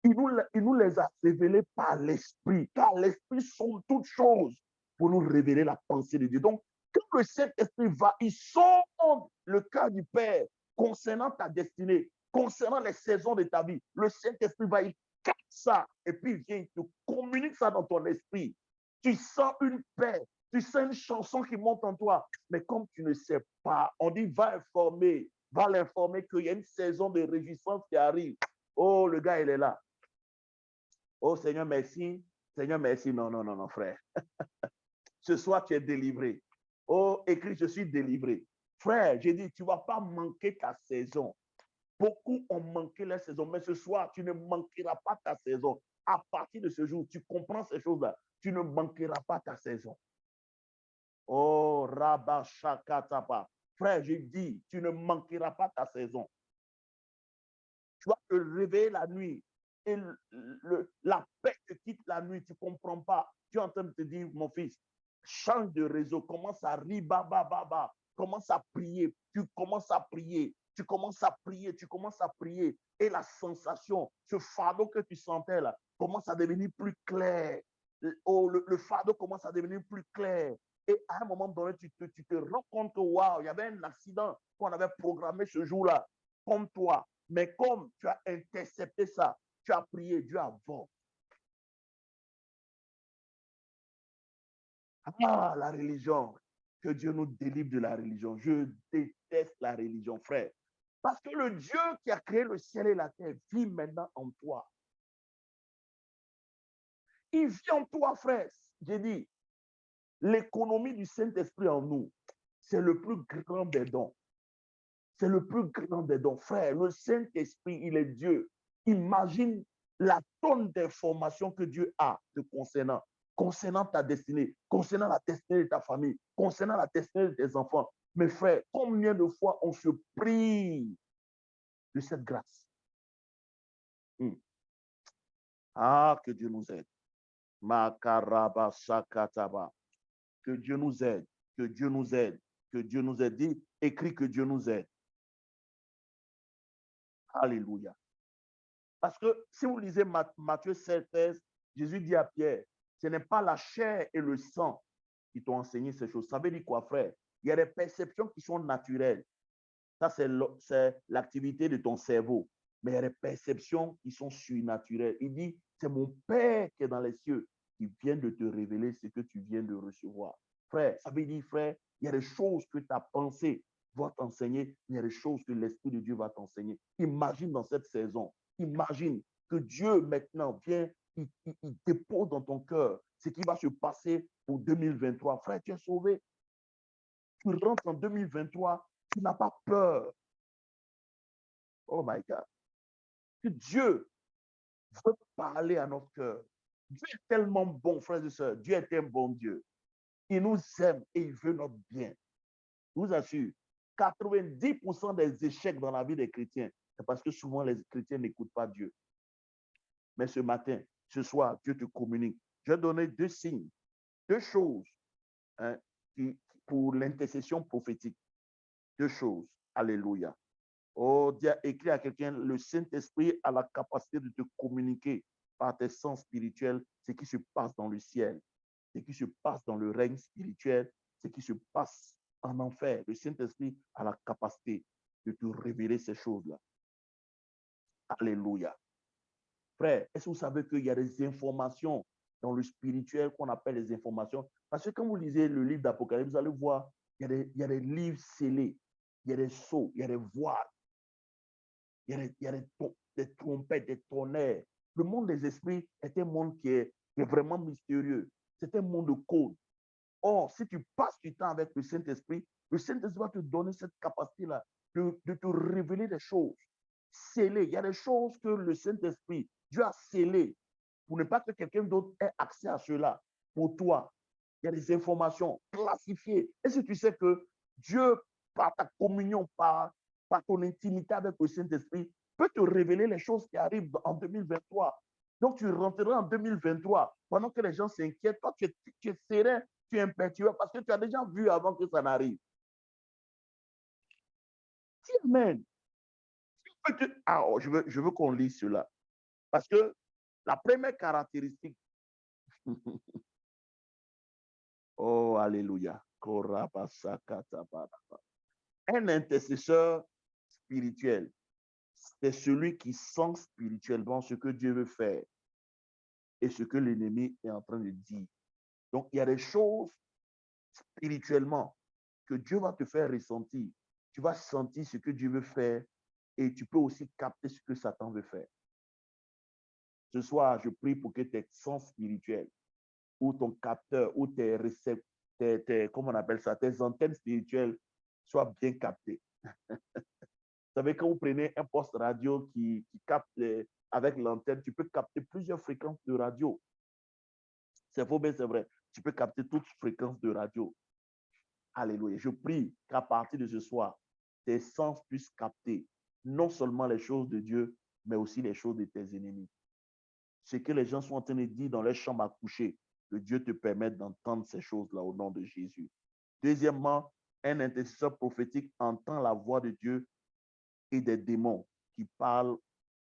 il nous les a révélées par l'Esprit, car l'Esprit sont toutes choses pour nous révéler la pensée de Dieu. Donc, quand le Saint-Esprit va, il sonde le cœur du Père concernant ta destinée, concernant les saisons de ta vie. Le Saint-Esprit va, il capte ça, et puis il vient, il te communique ça dans ton esprit. Tu sens une paix, tu sens une chanson qui monte en toi, mais comme tu ne sais pas, on dit, va l'informer qu'il y a une saison de réjouissance qui arrive. Oh, le gars, il est là. Oh, Seigneur, merci. Seigneur, merci. Non, non, non, non, frère. Ce soir, tu es délivré. Oh, écrit, je suis délivré. Frère, j'ai dit, tu ne vas pas manquer ta saison. Beaucoup ont manqué leur saison, mais ce soir, tu ne manqueras pas ta saison. À partir de ce jour, tu comprends ces choses-là. Tu ne manqueras pas ta saison. Oh, Rabba Shakatapa. Frère, j'ai dit, tu ne manqueras pas ta saison. Tu vas te réveiller la nuit et la paix te quitte la nuit. Tu ne comprends pas. Tu es en train de te dire, mon fils, change de réseau, commence à ribababa, commence à prier. Tu commences à prier. Tu commences à prier, tu commences à prier. Et la sensation, ce fardeau que tu sentais là, commence à devenir plus clair. Oh, le fardeau commence à devenir plus clair. Et à un moment donné, tu te rends compte que, waouh, il y avait un accident qu'on avait programmé ce jour-là, comme toi. Mais comme tu as intercepté ça, tu as prié, Dieu a bon. Ah, la religion. Que Dieu nous délivre de la religion. Je déteste la religion, frère. Parce que le Dieu qui a créé le ciel et la terre vit maintenant en toi. Il vit en toi, frère. J'ai dit, l'économie du Saint-Esprit en nous, c'est le plus grand des dons. C'est le plus grand des dons. Frère, le Saint-Esprit, il est Dieu. Imagine la tonne d'informations que Dieu a te concernant ta destinée, concernant la destinée de ta famille, concernant la destinée de tes enfants. Mais frère, combien de fois on se prive de cette grâce? Ah, que Dieu nous aide. Makaraba Sakataba. Que Dieu nous aide. Que Dieu nous aide. Que Dieu nous aide. Dis, écris que Dieu nous aide. Alléluia. Parce que si vous lisez Matthieu 16, Jésus dit à Pierre, ce n'est pas la chair et le sang qui t'ont enseigné ces choses. Ça veut dire quoi, frère? Il y a des perceptions qui sont naturelles. Ça, c'est l'activité de ton cerveau. Mais il y a des perceptions qui sont surnaturelles. Il dit, c'est mon Père qui est dans les cieux qui vient de te révéler ce que tu viens de recevoir. Frère, ça veut dire, frère, il y a des choses que ta pensée va t'enseigner, il y a des choses que l'Esprit de Dieu va t'enseigner. Imagine dans cette saison, imagine que Dieu maintenant vient, il dépose dans ton cœur ce qui va se passer pour 2023. Frère, tu es sauvé. Tu rentres en 2023, tu n'as pas peur. Oh my God. Que Dieu veut parler à notre cœur. Dieu est tellement bon, frères et sœurs. Dieu est un bon Dieu. Il nous aime et il veut notre bien. Je vous assure, 90% des échecs dans la vie des chrétiens, c'est parce que souvent les chrétiens n'écoutent pas Dieu. Mais ce matin, ce soir, Dieu te communique. Je vais donner 2 signes, 2 choses pour l'intercession prophétique. 2 choses. Alléluia. Oh, Dieu a écrit à quelqu'un, le Saint-Esprit a la capacité de te communiquer par tes sens spirituels ce qui se passe dans le ciel, ce qui se passe dans le règne spirituel, ce qui se passe en enfer. Le Saint-Esprit a la capacité de te révéler ces choses-là. Alléluia. Frère, est-ce que vous savez qu'il y a des informations dans le spirituel qu'on appelle les informations? Parce que quand vous lisez le livre d'Apocalypse, vous allez voir, il y a des livres scellés, il y a des sceaux, il y a des voiles. Il y a des trompettes, des tonnerres. Le monde des esprits est un monde qui est vraiment mystérieux. C'est un monde de code. Or, si tu passes du temps avec le Saint-Esprit va te donner cette capacité-là de te révéler des choses scellées. Il y a des choses que le Saint-Esprit, Dieu a scellées pour ne pas que quelqu'un d'autre ait accès à cela. Pour toi, il y a des informations classifiées. Et si tu sais que Dieu, par ta communion, par ton intimité avec le Saint-Esprit, peut te révéler les choses qui arrivent en 2023. Donc, tu rentreras en 2023 pendant que les gens s'inquiètent. Toi, tu es serein, tu es impétueux parce que tu as déjà vu avant que ça n'arrive. Amen. Ah, je veux qu'on lise cela. Parce que la première caractéristique. Oh, alléluia. Un intercesseur spirituel, c'est celui qui sent spirituellement ce que Dieu veut faire et ce que l'ennemi est en train de dire. Donc, il y a des choses spirituellement que Dieu va te faire ressentir. Tu vas sentir ce que Dieu veut faire et tu peux aussi capter ce que Satan veut faire. Ce soir, je prie pour que tes sens spirituels ou ton capteur ou tes récepteurs, comment on appelle ça, tes antennes spirituelles soient bien captées. Vous savez, quand vous prenez un poste radio qui capte avec l'antenne, tu peux capter plusieurs fréquences de radio. C'est faux, mais c'est vrai. Tu peux capter toutes fréquences de radio. Alléluia. Je prie qu'à partir de ce soir, tes sens puissent capter non seulement les choses de Dieu, mais aussi les choses de tes ennemis. Ce que les gens sont en train de dire dans leur chambre à coucher, que Dieu te permette d'entendre ces choses-là au nom de Jésus. Deuxièmement, un intercesseur prophétique entend la voix de Dieu et des démons qui parlent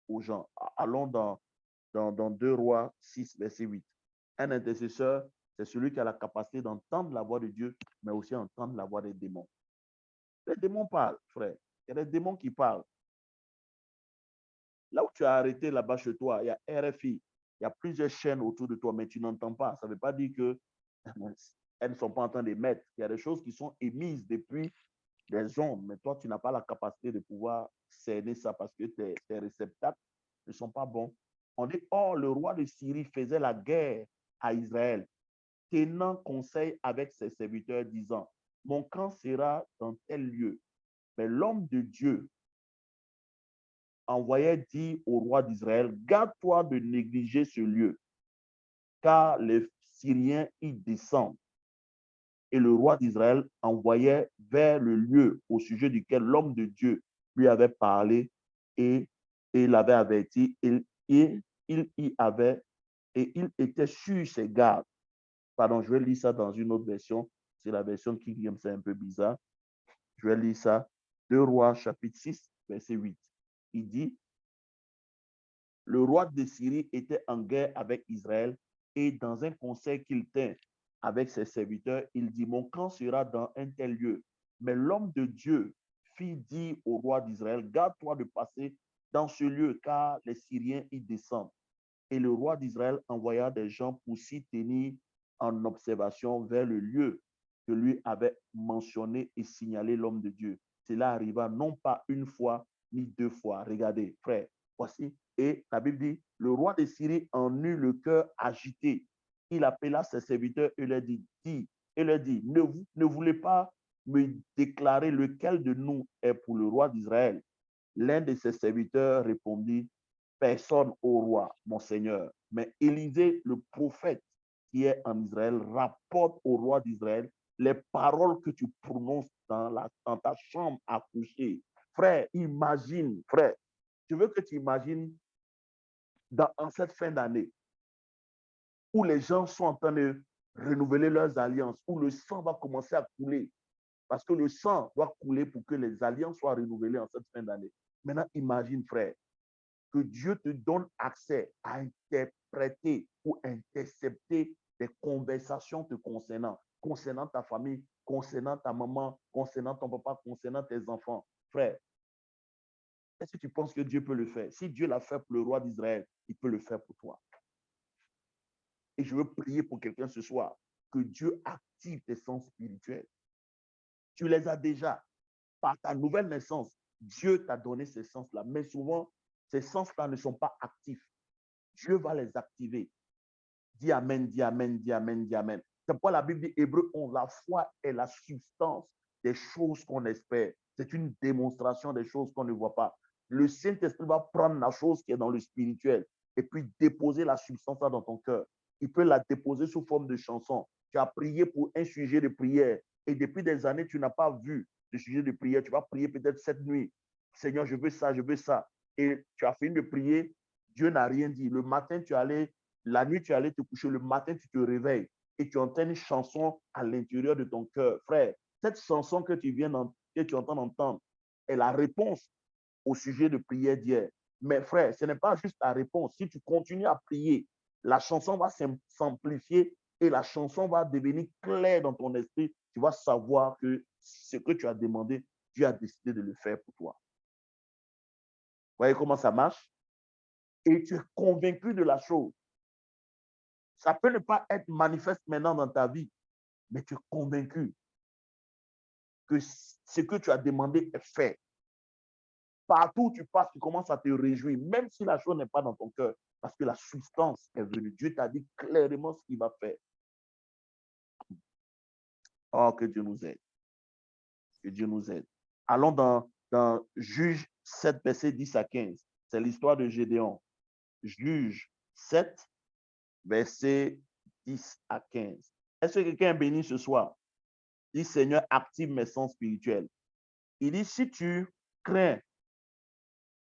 aux gens. Allons dans 2 Rois 6, verset 8. Un intercesseur, c'est celui qui a la capacité d'entendre la voix de Dieu, mais aussi entendre la voix des démons. Les démons parlent, frère. Il y a des démons qui parlent. Là où tu as arrêté là-bas chez toi, il y a RFI, il y a plusieurs chaînes autour de toi, mais tu n'entends pas. Ça ne veut pas dire qu'elles ne sont pas en train d'émettre. Il y a des choses qui sont émises depuis des ondes, mais toi, tu n'as pas la capacité de pouvoir cerner ça parce que tes réceptacles ne sont pas bons. On dit, or, le roi de Syrie faisait la guerre à Israël, tenant conseil avec ses serviteurs, disant, mon camp sera dans tel lieu. Mais l'homme de Dieu envoyait dire au roi d'Israël, garde-toi de négliger ce lieu, car les Syriens y descendent. Et le roi d'Israël envoyait vers le lieu au sujet duquel l'homme de Dieu lui avait parlé et l'avait averti. Il y avait, et il était sur ses gardes. Pardon, je vais lire ça dans une autre version. C'est la version qui King James, c'est un peu bizarre. Je vais lire ça. 2 Rois, chapitre 6, verset 8. Il dit, le roi de Syrie était en guerre avec Israël et dans un conseil qu'il tint avec ses serviteurs, il dit, mon camp sera dans un tel lieu. Mais l'homme de Dieu fit dire au roi d'Israël, garde-toi de passer dans ce lieu, car les Syriens y descendent. Et le roi d'Israël envoya des gens pour s'y tenir en observation vers le lieu que lui avait mentionné et signalé l'homme de Dieu. Cela arriva non pas une fois, ni 2 fois. Regardez, frère, voici. Et la Bible dit, le roi de Syrie en eut le cœur agité. Il appela ses serviteurs et leur dit, ne voulez pas me déclarer lequel de nous est pour le roi d'Israël. L'un de ses serviteurs répondit, personne au roi, mon Seigneur. Mais Élisée, le prophète qui est en Israël, rapporte au roi d'Israël les paroles que tu prononces dans ta chambre à coucher. Frère, imagine, frère, je veux que tu imagines en cette fin d'année où les gens sont en train de renouveler leurs alliances, où le sang va commencer à couler. Parce que le sang doit couler pour que les alliances soient renouvelées en cette fin d'année. Maintenant, imagine, frère, que Dieu te donne accès à interpréter ou intercepter des conversations te concernant ta famille, concernant ta maman, concernant ton papa, concernant tes enfants. Frère, est-ce que tu penses que Dieu peut le faire? Si Dieu l'a fait pour le roi d'Israël, il peut le faire pour toi. Et je veux prier pour quelqu'un ce soir, que Dieu active tes sens spirituels. Tu les as déjà. Par ta nouvelle naissance, Dieu t'a donné ces sens-là. Mais souvent, ces sens-là ne sont pas actifs. Dieu va les activer. Dis amen, dis amen, dis amen, dis amen. C'est pourquoi la Bible dit, Hébreu 11, la foi est la substance des choses qu'on espère. C'est une démonstration des choses qu'on ne voit pas. Le Saint-Esprit va prendre la chose qui est dans le spirituel et puis déposer la substance dans ton cœur. Il peut la déposer sous forme de chanson. Tu as prié pour un sujet de prière et depuis des années, tu n'as pas vu le sujet de prière. Tu vas prier peut-être cette nuit. Seigneur, je veux ça, je veux ça. Et tu as fini de prier. Dieu n'a rien dit. Le matin, la nuit, tu allais te coucher. Le matin, tu te réveilles et tu entends une chanson à l'intérieur de ton cœur. Frère, cette chanson que tu entends d'entendre est la réponse au sujet de prière d'hier. Mais frère, ce n'est pas juste la réponse. Si tu continues à prier, la chanson va s'amplifier et la chanson va devenir claire dans ton esprit. Tu vas savoir que ce que tu as demandé, Dieu a décidé de le faire pour toi. Vous voyez comment ça marche? Et tu es convaincu de la chose. Ça peut ne pas être manifeste maintenant dans ta vie, mais tu es convaincu que ce que tu as demandé est fait. Partout où tu passes, tu commences à te réjouir, même si la chose n'est pas dans ton cœur, parce que la substance est venue. Dieu t'a dit clairement ce qu'il va faire. Oh, que Dieu nous aide. Que Dieu nous aide. Allons dans Juge 7, verset 10 à 15. C'est l'histoire de Gédéon. Juge 7, verset 10 à 15. Est-ce que quelqu'un est béni ce soir? Il dit, Seigneur, active mes sens spirituels. Il dit, si tu crains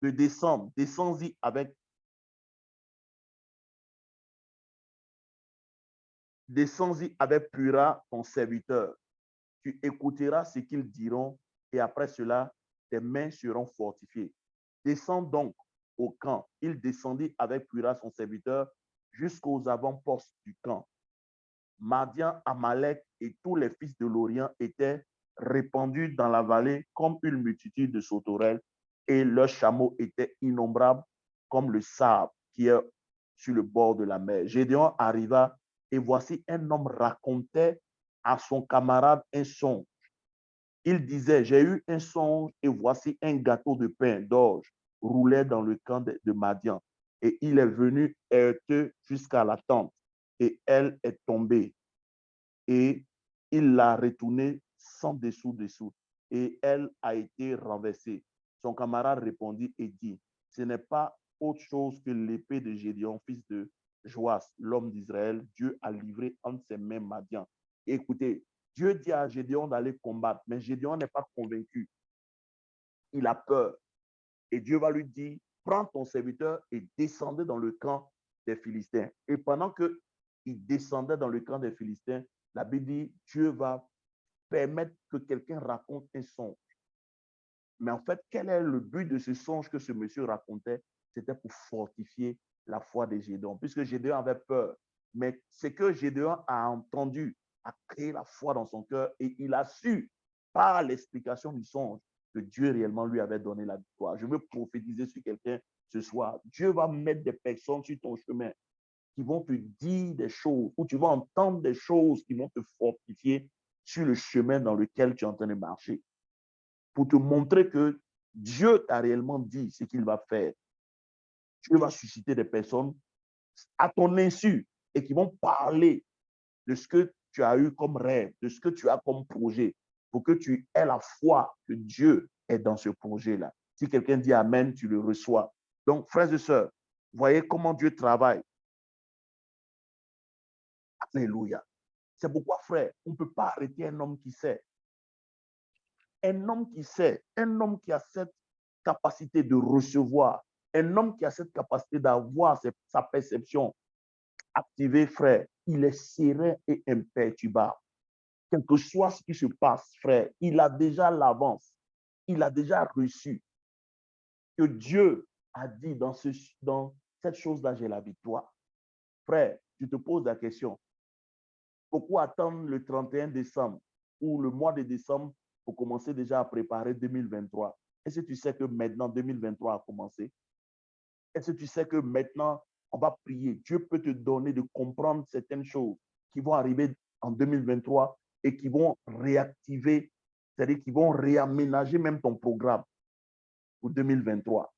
de descendre, descends-y avec Pura, ton serviteur. Tu écouteras ce qu'ils diront et après cela, tes mains seront fortifiées. Descends donc au camp. Il descendit avec Pura, son serviteur, jusqu'aux avant-postes du camp. Madian, Amalek et tous les fils de l'Orient étaient répandus dans la vallée comme une multitude de sauterelles et leurs chameaux étaient innombrables comme le sable qui est sur le bord de la mer. Gédéon arriva et voici un homme racontait à son camarade un songe. Il disait, j'ai eu un songe et voici un gâteau de pain d'orge roulait dans le camp de Madian. Et il est venu heurter jusqu'à la tente et elle est tombée. Et il l'a retournée sans dessous. Et elle a été renversée. Son camarade répondit et dit, ce n'est pas autre chose que l'épée de Gédéon, fils de Joas, l'homme d'Israël. Dieu a livré entre ses mains Madian. Écoutez, Dieu dit à Gédéon d'aller combattre, mais Gédéon n'est pas convaincu. Il a peur. Et Dieu va lui dire, prends ton serviteur et descendez dans le camp des Philistins. Et pendant qu'il descendait dans le camp des Philistins, la Bible dit, Dieu va permettre que quelqu'un raconte un songe. Mais en fait, quel est le but de ce songe que ce monsieur racontait? C'était pour fortifier la foi de Gédéon, puisque Gédéon avait peur. Mais ce que Gédéon a entendu a créé la foi dans son cœur et il a su, par l'explication du songe, que Dieu réellement lui avait donné la victoire. Je veux prophétiser sur quelqu'un ce soir. Dieu va mettre des personnes sur ton chemin qui vont te dire des choses, ou tu vas entendre des choses qui vont te fortifier sur le chemin dans lequel tu es en train de marcher, pour te montrer que Dieu t'a réellement dit ce qu'il va faire. Dieu va susciter des personnes à ton insu et qui vont parler de ce que tu as eu comme rêve, de ce que tu as comme projet, pour que tu aies la foi que Dieu est dans ce projet-là. Si quelqu'un dit Amen, tu le reçois. Donc, frères et sœurs, voyez comment Dieu travaille. Alléluia. C'est pourquoi, frère, on ne peut pas arrêter un homme qui sait. Un homme qui sait, un homme qui a cette capacité de recevoir, un homme qui a cette capacité d'avoir sa perception activée, frère, il est serein et imperturbable. Quel que soit ce qui se passe, frère, il a déjà l'avance. Il a déjà reçu que Dieu a dit dans cette chose-là, j'ai la victoire. Frère, tu te poses la question, pourquoi attendre le 31 décembre ou le mois de décembre pour commencer déjà à préparer 2023? Est-ce que tu sais que maintenant 2023 a commencé? Est-ce que tu sais que maintenant on va prier? Dieu peut te donner de comprendre certaines choses qui vont arriver en 2023 et qui vont réactiver, c'est-à-dire qui vont réaménager même ton programme pour 2023.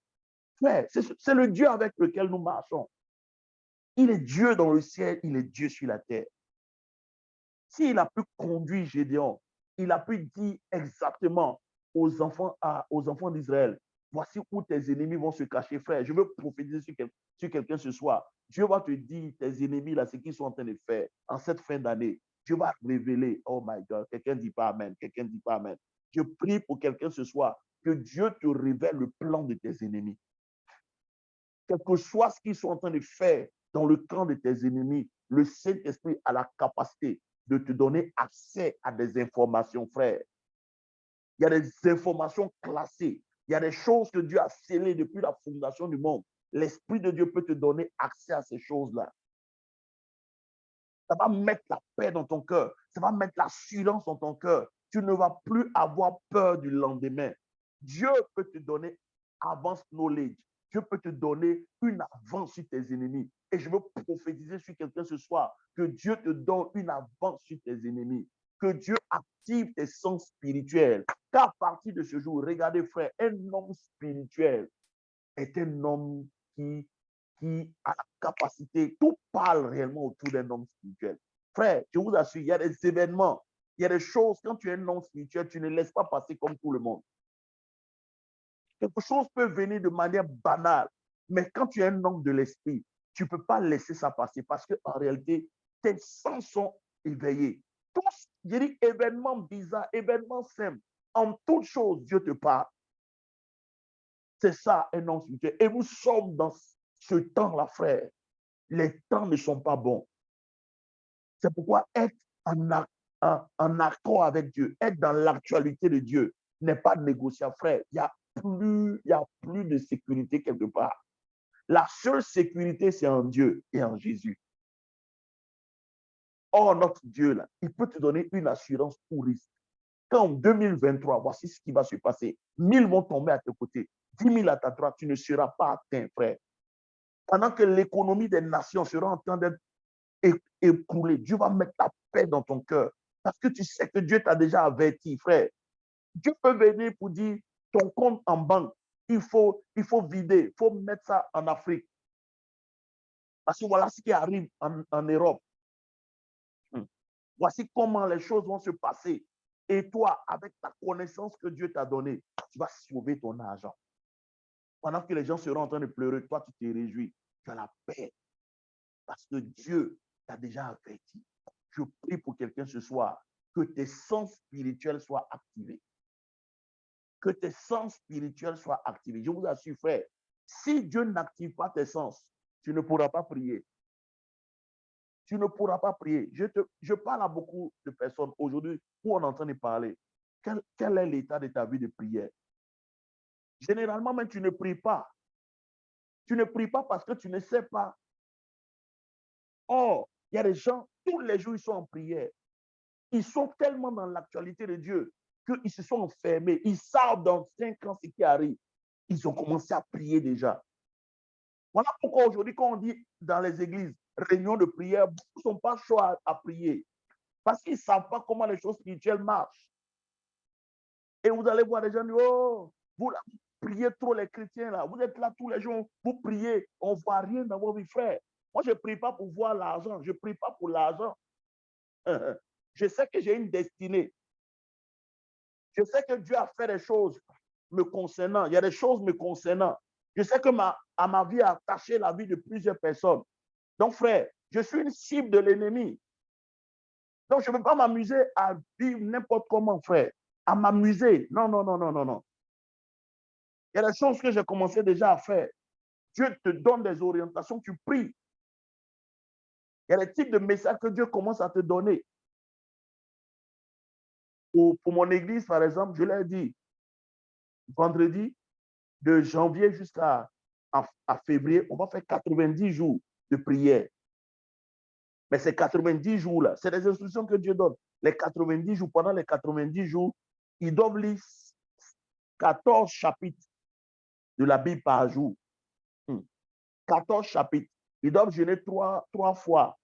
Frère, c'est le Dieu avec lequel nous marchons. Il est Dieu dans le ciel, il est Dieu sur la terre. S'il a pu conduire Gédéon, il a pu dire exactement aux enfants d'Israël, voici où tes ennemis vont se cacher, frère. Je veux prophétiser sur quelqu'un ce soir. Dieu va te dire, tes ennemis, là, ce qu'ils sont en train de faire en cette fin d'année. Dieu va révéler, oh my God, quelqu'un ne dit pas Amen, quelqu'un ne dit pas Amen. Je prie pour quelqu'un ce soir, que Dieu te révèle le plan de tes ennemis. quel que soit ce qu'ils sont en train de faire dans le camp de tes ennemis, le Saint-Esprit a la capacité de te donner accès à des informations, frère. Il y a des informations classées. Il y a des choses que Dieu a scellées depuis la fondation du monde. L'Esprit de Dieu peut te donner accès à ces choses-là. Ça va mettre la paix dans ton cœur. Ça va mettre l'assurance dans ton cœur. Tu ne vas plus avoir peur du lendemain. Dieu peut te donner avance knowledge. Dieu peut te donner une avance sur tes ennemis. Et je veux prophétiser sur quelqu'un ce soir que Dieu te donne une avance sur tes ennemis. Que Dieu active tes sens spirituels. Qu'à partir de ce jour, regardez frère, un homme spirituel est un homme qui a la capacité, tout parle réellement autour d'un homme spirituel. Frère, je vous assure, il y a des événements, il y a des choses, quand tu es un homme spirituel, tu ne laisses pas passer comme tout le monde. Quelque chose peut venir de manière banale, mais quand tu es un homme de l'esprit, tu ne peux pas laisser ça passer parce qu'en réalité, tes sens sont éveillés. Tous, je dis événements bizarres, événements simples, en toutes choses, Dieu te parle. C'est ça, un homme spirituel. Et nous sommes dans ce temps-là, frère. Les temps ne sont pas bons. C'est pourquoi être en accord avec Dieu, être dans l'actualité de Dieu, n'est pas négociable, frère. Il n'y a plus de sécurité quelque part. La seule sécurité, c'est en Dieu et en Jésus. Or, notre Dieu, là, il peut te donner une assurance pour risque. Quand en 2023, voici ce qui va se passer. 1000 vont tomber à tes côtés, 10 000 à ta droite, tu ne seras pas atteint, frère. Pendant que l'économie des nations sera en train d'être écroulée, Dieu va mettre la paix dans ton cœur. Parce que tu sais que Dieu t'a déjà averti, frère. Dieu peut venir pour dire, ton compte en banque, il faut vider, il faut mettre ça en Afrique. Parce que voilà ce qui arrive en Europe. Voici comment les choses vont se passer. Et toi, avec ta connaissance que Dieu t'a donnée, tu vas sauver ton argent. Pendant que les gens seront en train de pleurer, toi, tu te réjouis. Tu as la paix. Parce que Dieu t'a déjà averti. Je prie pour quelqu'un ce soir, que tes sens spirituels soient activés. Que tes sens spirituels soient activés. Je vous assure, frère, si Dieu n'active pas tes sens, tu ne pourras pas prier. Tu ne pourras pas prier. Je parle à beaucoup de personnes aujourd'hui où on entend parler. Quel est l'état de ta vie de prière? Généralement, même tu ne pries pas. Tu ne pries pas parce que tu ne sais pas. Or, il y a des gens, tous les jours, ils sont en prière. Ils sont tellement dans l'actualité de Dieu qu'ils se sont enfermés. Ils savent dans 5 ans ce qui arrive. Ils ont commencé à prier déjà. Voilà pourquoi aujourd'hui, quand on dit dans les églises, réunion de prière, beaucoup ne sont pas chauds à prier. Parce qu'ils ne savent pas comment les choses spirituelles marchent. Et vous allez voir des gens dire, oh, vous priez trop les chrétiens là. Vous êtes là tous les jours, vous priez, on ne voit rien dans vos vies, frères. Moi, je ne prie pas pour voir l'argent, je ne prie pas pour l'argent. Je sais que j'ai une destinée. Je sais que Dieu a fait des choses me concernant. Il y a des choses me concernant. Je sais que à ma vie a attaché la vie de plusieurs personnes. Donc, frère, je suis une cible de l'ennemi. Donc, je ne veux pas m'amuser à vivre n'importe comment, frère. À m'amuser. Non, non, non, non, non, non. Il y a des choses que j'ai commencé déjà à faire. Dieu te donne des orientations, tu pries. Il y a des types de messages que Dieu commence à te donner. Pour mon église, par exemple, je l'ai dit, vendredi, de janvier jusqu'à février, on va faire 90 jours de prière. Mais ces 90 jours-là, c'est des instructions que Dieu donne. Les 90 jours, pendant les 90 jours, ils doivent lire 14 chapitres de la Bible par jour. 14 chapitres. Ils doivent jeûner trois fois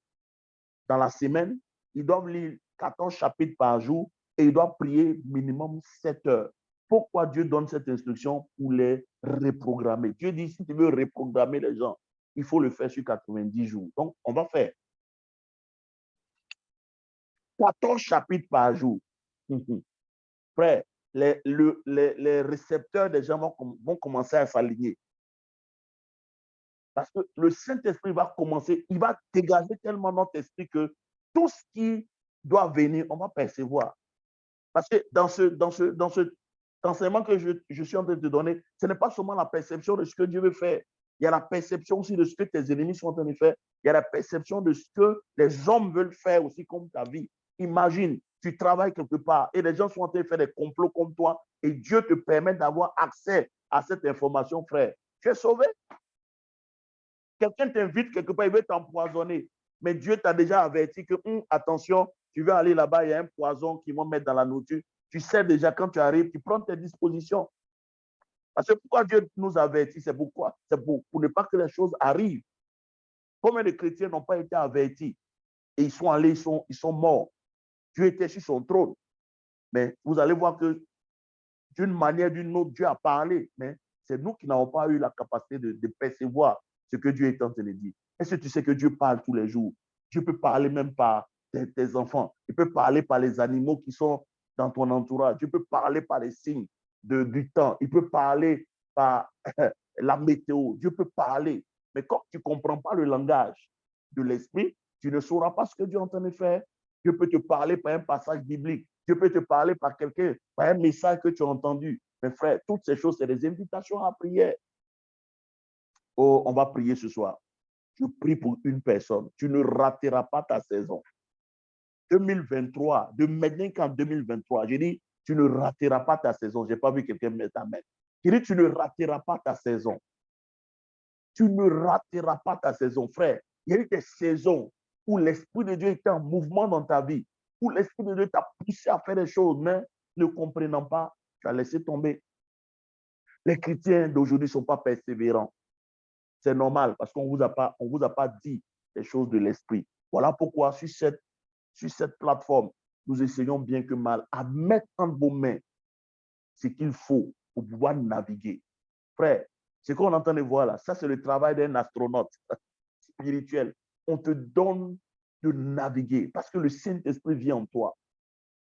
dans la semaine. Ils doivent lire 14 chapitres par jour et ils doivent prier minimum 7 heures. Pourquoi Dieu donne cette instruction? Pour les reprogrammer. Dieu dit, si tu veux reprogrammer les gens, il faut le faire sur 90 jours. Donc, on va faire 14 chapitres par jour. Frère, les récepteurs des gens vont commencer à s'aligner. Parce que le Saint-Esprit va commencer, il va dégager tellement notre esprit que tout ce qui doit venir, on va percevoir. Parce que dans cet enseignement que je suis en train de te donner, ce n'est pas seulement la perception de ce que Dieu veut faire, Il y a la perception aussi de ce que tes ennemis sont en train de faire. Il y a la perception de ce que les hommes veulent faire aussi comme ta vie. Imagine, tu travailles quelque part et les gens sont en train de faire des complots comme toi et Dieu te permet d'avoir accès à cette information, frère. Tu es sauvé. Quelqu'un t'invite quelque part, il veut t'empoisonner. Mais Dieu t'a déjà averti que, attention, tu veux aller là-bas, il y a un poison qu'ils vont mettre dans la nourriture. Tu sais déjà quand tu arrives, tu prends tes dispositions. Parce que pourquoi Dieu nous avertit, c'est pourquoi? C'est pour ne pas que les choses arrivent. Combien de chrétiens n'ont pas été avertis et ils sont allés, ils sont morts. Dieu était sur son trône. Mais vous allez voir que d'une manière ou d'une autre, Dieu a parlé. Mais c'est nous qui n'avons pas eu la capacité de percevoir ce que Dieu est en train de dire. Est-ce que tu sais que Dieu parle tous les jours? Dieu peut parler même par tes enfants. Il peut parler par les animaux qui sont dans ton entourage. Dieu peut parler par les signes du temps. Il peut parler par la météo. Dieu peut parler. Mais quand tu ne comprends pas le langage de l'esprit, tu ne sauras pas ce que Dieu est en train de faire. Dieu peut te parler par un passage biblique. Dieu peut te parler par quelqu'un, par un message que tu as entendu. Mais frère, toutes ces choses, c'est des invitations à prière. Oh, on va prier ce soir. Je prie pour une personne. Tu ne rateras pas ta saison. 2023, de maintenant qu'en 2023, j'ai dit, tu ne rateras pas ta saison. Je n'ai pas vu quelqu'un mettre amen. J'ai dit, tu ne rateras pas ta saison. Tu ne rateras pas ta saison, frère. Il y a eu des saisons où l'Esprit de Dieu était en mouvement dans ta vie, où l'Esprit de Dieu t'a poussé à faire des choses, mais ne comprenant pas, tu as laissé tomber. Les chrétiens d'aujourd'hui ne sont pas persévérants. C'est normal parce qu'on ne vous a pas dit les choses de l'Esprit. Voilà pourquoi sur cette plateforme, nous essayons bien que mal à mettre entre vos mains ce qu'il faut pour pouvoir naviguer. Frère, ce qu'on entend de voir là, ça c'est le travail d'un astronaute spirituel. On te donne de naviguer parce que le Saint-Esprit vient en toi.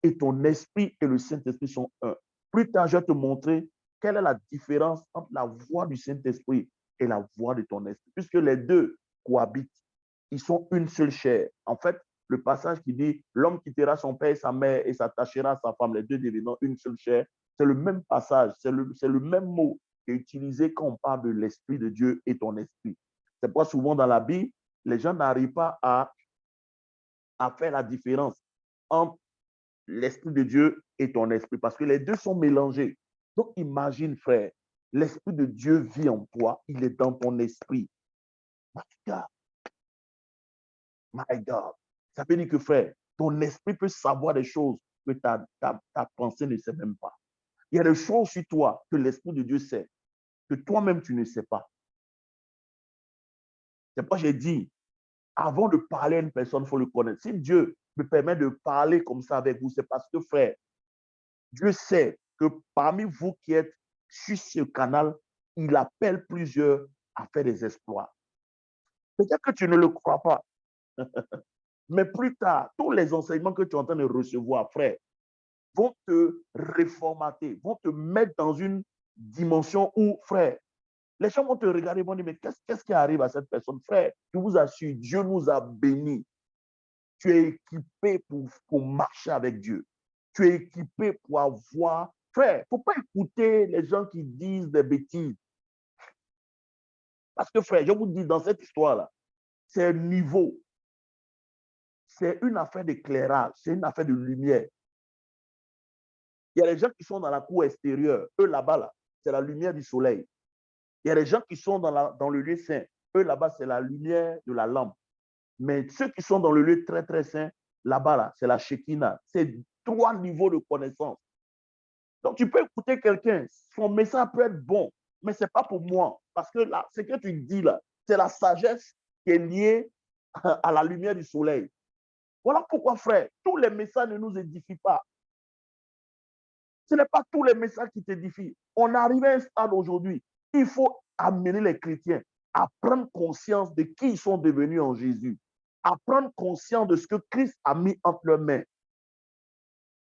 Et ton esprit et le Saint-Esprit sont un. Plus tard, je vais te montrer quelle est la différence entre la voix du Saint-Esprit et la voix de ton esprit. Puisque les deux cohabitent, ils sont une seule chair. En fait, le passage qui dit « L'homme quittera son père et sa mère et s'attachera à sa femme, les deux devenant une seule chair », c'est le même passage, c'est le même mot qui est utilisé quand on parle de l'Esprit de Dieu et ton esprit. C'est pourquoi souvent dans la Bible, les gens n'arrivent pas à faire la différence entre l'Esprit de Dieu et ton esprit, parce que les deux sont mélangés. Donc, imagine, frère, l'Esprit de Dieu vit en toi, il est dans ton esprit. My God. My God. Ça veut dire que, frère, ton esprit peut savoir des choses que ta pensée ne sait même pas. Il y a des choses sur toi que l'Esprit de Dieu sait, que toi-même, tu ne sais pas. C'est pourquoi j'ai dit, avant de parler à une personne, il faut le connaître. Si Dieu me permet de parler comme ça avec vous, c'est parce que, frère, Dieu sait que parmi vous qui êtes sur ce canal, il appelle plusieurs à faire des exploits. Peut-être que tu ne le crois pas, mais plus tard, tous les enseignements que tu es en train de recevoir, frère, vont te réformater, vont te mettre dans une dimension où, frère, les gens vont te regarder et vont dire, mais qu'est-ce qui arrive à cette personne? Frère, je vous assure, Dieu nous a bénis. Tu es équipé pour marcher avec Dieu. Tu es équipé pour avoir... Frère, il ne faut pas écouter les gens qui disent des bêtises. Parce que, frère, je vous dis, dans cette histoire-là, c'est un niveau. C'est une affaire d'éclairage, c'est une affaire de lumière. Il y a les gens qui sont dans la cour extérieure. Eux, là-bas, là, c'est la lumière du soleil. Il y a les gens qui sont dans le lieu saint. Eux, là-bas, c'est la lumière de la lampe. Mais ceux qui sont dans le lieu très, très saint, là-bas, là, c'est la Shekinah. C'est 3 niveaux de connaissance. Donc, tu peux écouter quelqu'un, son message peut être bon, mais ce n'est pas pour moi. Parce que là, ce que tu dis là, c'est la sagesse qui est liée à la lumière du soleil. Voilà pourquoi, frère, tous les messages ne nous édifient pas. Ce n'est pas tous les messages qui t'édifient. On arrive à un stade aujourd'hui. Il faut amener les chrétiens à prendre conscience de qui ils sont devenus en Jésus, à prendre conscience de ce que Christ a mis entre leurs mains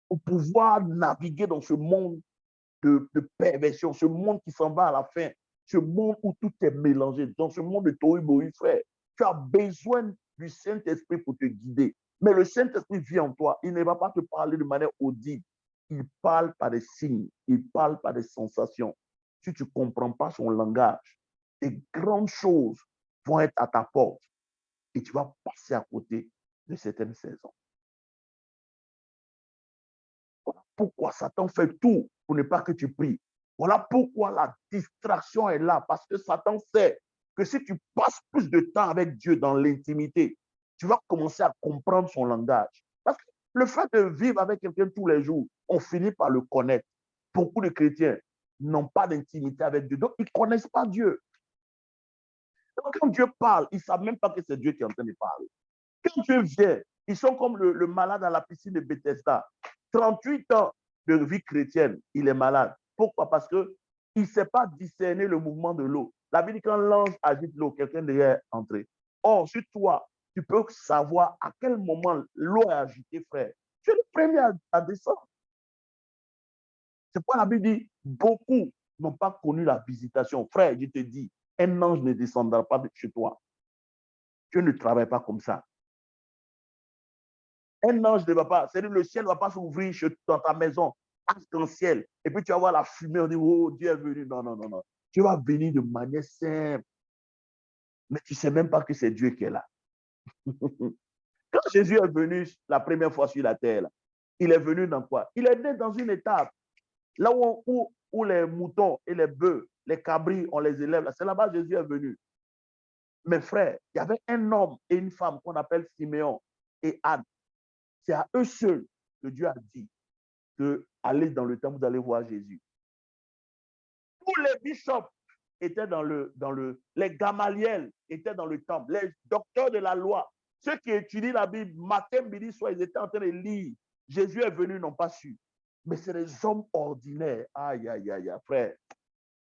pour pouvoir naviguer dans ce monde de perversion, ce monde qui s'en va à la fin, ce monde où tout est mélangé, dans ce monde de tohu-bohu, frère. Tu as besoin du Saint-Esprit pour te guider. Mais le Saint-Esprit vit en toi. Il ne va pas te parler de manière audible. Il parle par des signes, il parle par des sensations. Si tu ne comprends pas son langage, des grandes choses vont être à ta porte et tu vas passer à côté de certaines saisons. Voilà pourquoi Satan fait tout pour ne pas que tu pries. Voilà pourquoi la distraction est là, parce que Satan sait que si tu passes plus de temps avec Dieu dans l'intimité, tu vas commencer à comprendre son langage. Parce que le fait de vivre avec quelqu'un tous les jours, on finit par le connaître. Beaucoup de chrétiens n'ont pas d'intimité avec Dieu, donc ils ne connaissent pas Dieu. Donc quand Dieu parle, ils ne savent même pas que c'est Dieu qui est en train de parler. Quand Dieu vient, ils sont comme le malade à la piscine de Bethesda. 38 ans de vie chrétienne, il est malade. Pourquoi? Parce qu'il ne sait pas discerner le mouvement de l'eau. La Bible dit quand l'ange agite l'eau, quelqu'un devrait entrer. Or, sur toi, tu peux savoir à quel moment l'eau est agitée, frère. Tu es le premier à descendre. C'est pourquoi la Bible dit, beaucoup n'ont pas connu la visitation. Frère, je te dis, un ange ne descendra pas chez toi. Dieu ne travaille pas comme ça. Un ange ne va pas, c'est-à-dire le ciel ne va pas s'ouvrir dans ta maison, arc-en-ciel, et puis tu vas voir la fumée, on dit, oh, Dieu est venu. Non, non, non, non. Tu vas venir de manière simple. Mais tu ne sais même pas que c'est Dieu qui est là. Quand Jésus est venu la première fois sur la terre, il est venu dans quoi? Il est né dans une étape, là où les moutons et les bœufs, les cabris, on les élève. C'est là-bas que Jésus est venu. Mes frères, il y avait un homme et une femme qu'on appelle Siméon et Anne. C'est à eux seuls que Dieu a dit que allez dans le temple, vous allez voir Jésus. Tous les bishops étaient les Gamaliel étaient dans le temple, les docteurs de la loi, ceux qui étudient la Bible matin, midi, soir, ils étaient en train de lire. Jésus est venu, ils n'ont pas su. Mais c'est des hommes ordinaires. Aïe, aïe, aïe, aïe, frère.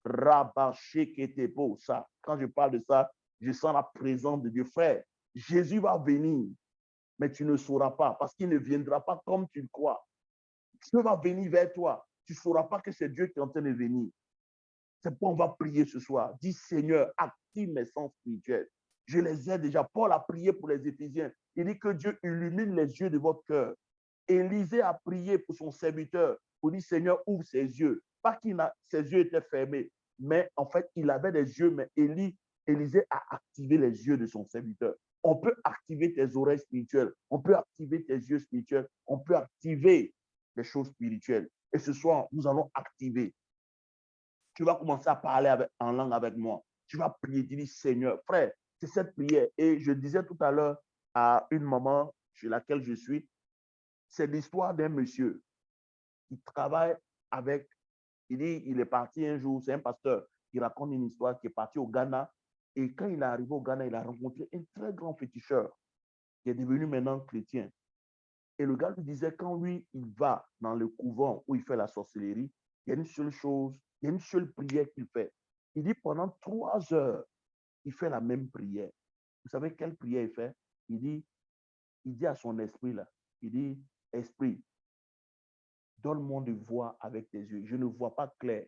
Rabaché qui était beau, ça. Quand je parle de ça, je sens la présence de Dieu. Frère, Jésus va venir, mais tu ne sauras pas parce qu'il ne viendra pas comme tu le crois. Dieu va venir vers toi. Tu ne sauras pas que c'est Dieu qui est en train de venir. C'est pourquoi on va prier ce soir. Dis Seigneur, active mes sens spirituels. Je les ai déjà. Paul a prié pour les Éphésiens. Il dit que Dieu illumine les yeux de votre cœur. Élisée a prié pour son serviteur pour dire Seigneur, ouvre ses yeux. Pas qu'il ses yeux étaient fermés, mais en fait, il avait des yeux, mais Élisée a activé les yeux de son serviteur. On peut activer tes oreilles spirituelles, on peut activer tes yeux spirituels, on peut activer les choses spirituelles. Et ce soir, nous allons activer. Tu vas commencer à parler en langue avec moi. Tu vas prier, tu dis Seigneur, frère, c'est cette prière. Et je disais tout à l'heure à une maman chez laquelle je suis, c'est l'histoire d'un monsieur qui travaille avec, il dit, il est parti un jour, c'est un pasteur qui raconte une histoire qui est parti au Ghana. Et quand il est arrivé au Ghana, il a rencontré un très grand féticheur qui est devenu maintenant chrétien. Et le gars lui disait, quand lui, il va dans le couvent où il fait la sorcellerie, il y a une seule chose, il y a une seule prière qu'il fait. Il dit, pendant 3 heures, il fait la même prière. Vous savez quelle prière il fait? Il dit à son esprit, là, il dit, esprit, donne-moi de voir avec tes yeux. Je ne vois pas clair.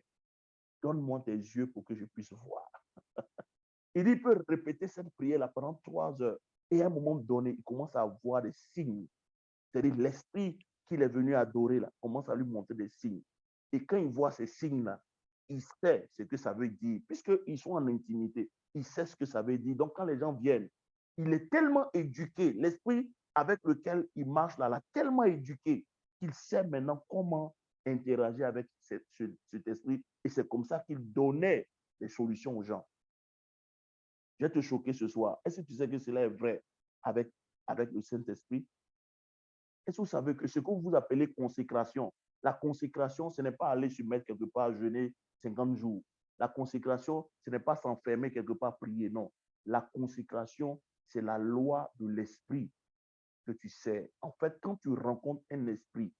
Donne-moi tes yeux pour que je puisse voir. Il dit, il peut répéter cette prière-là pendant 3 heures. Et à un moment donné, il commence à voir des signes. C'est-à-dire l'esprit qu'il est venu adorer, là, commence à lui montrer des signes. Et quand il voit ces signes-là, il sait ce que ça veut dire. Puisqu'ils sont en intimité, il sait ce que ça veut dire. Donc, quand les gens viennent, il est tellement éduqué. L'esprit avec lequel il marche là, tellement éduqué qu'il sait maintenant comment interagir avec cet esprit. Et c'est comme ça qu'il donnait des solutions aux gens. Je vais te choquer ce soir. Est-ce que tu sais que cela est vrai avec le Saint-Esprit? Est-ce que vous savez que ce que vous appelez consécration, la consécration, ce n'est pas aller se mettre quelque part, jeûner 50 jours. La consécration, ce n'est pas s'enfermer quelque part, prier, non. La consécration, c'est la loi de l'esprit que tu sais. En fait, quand tu rencontres un esprit,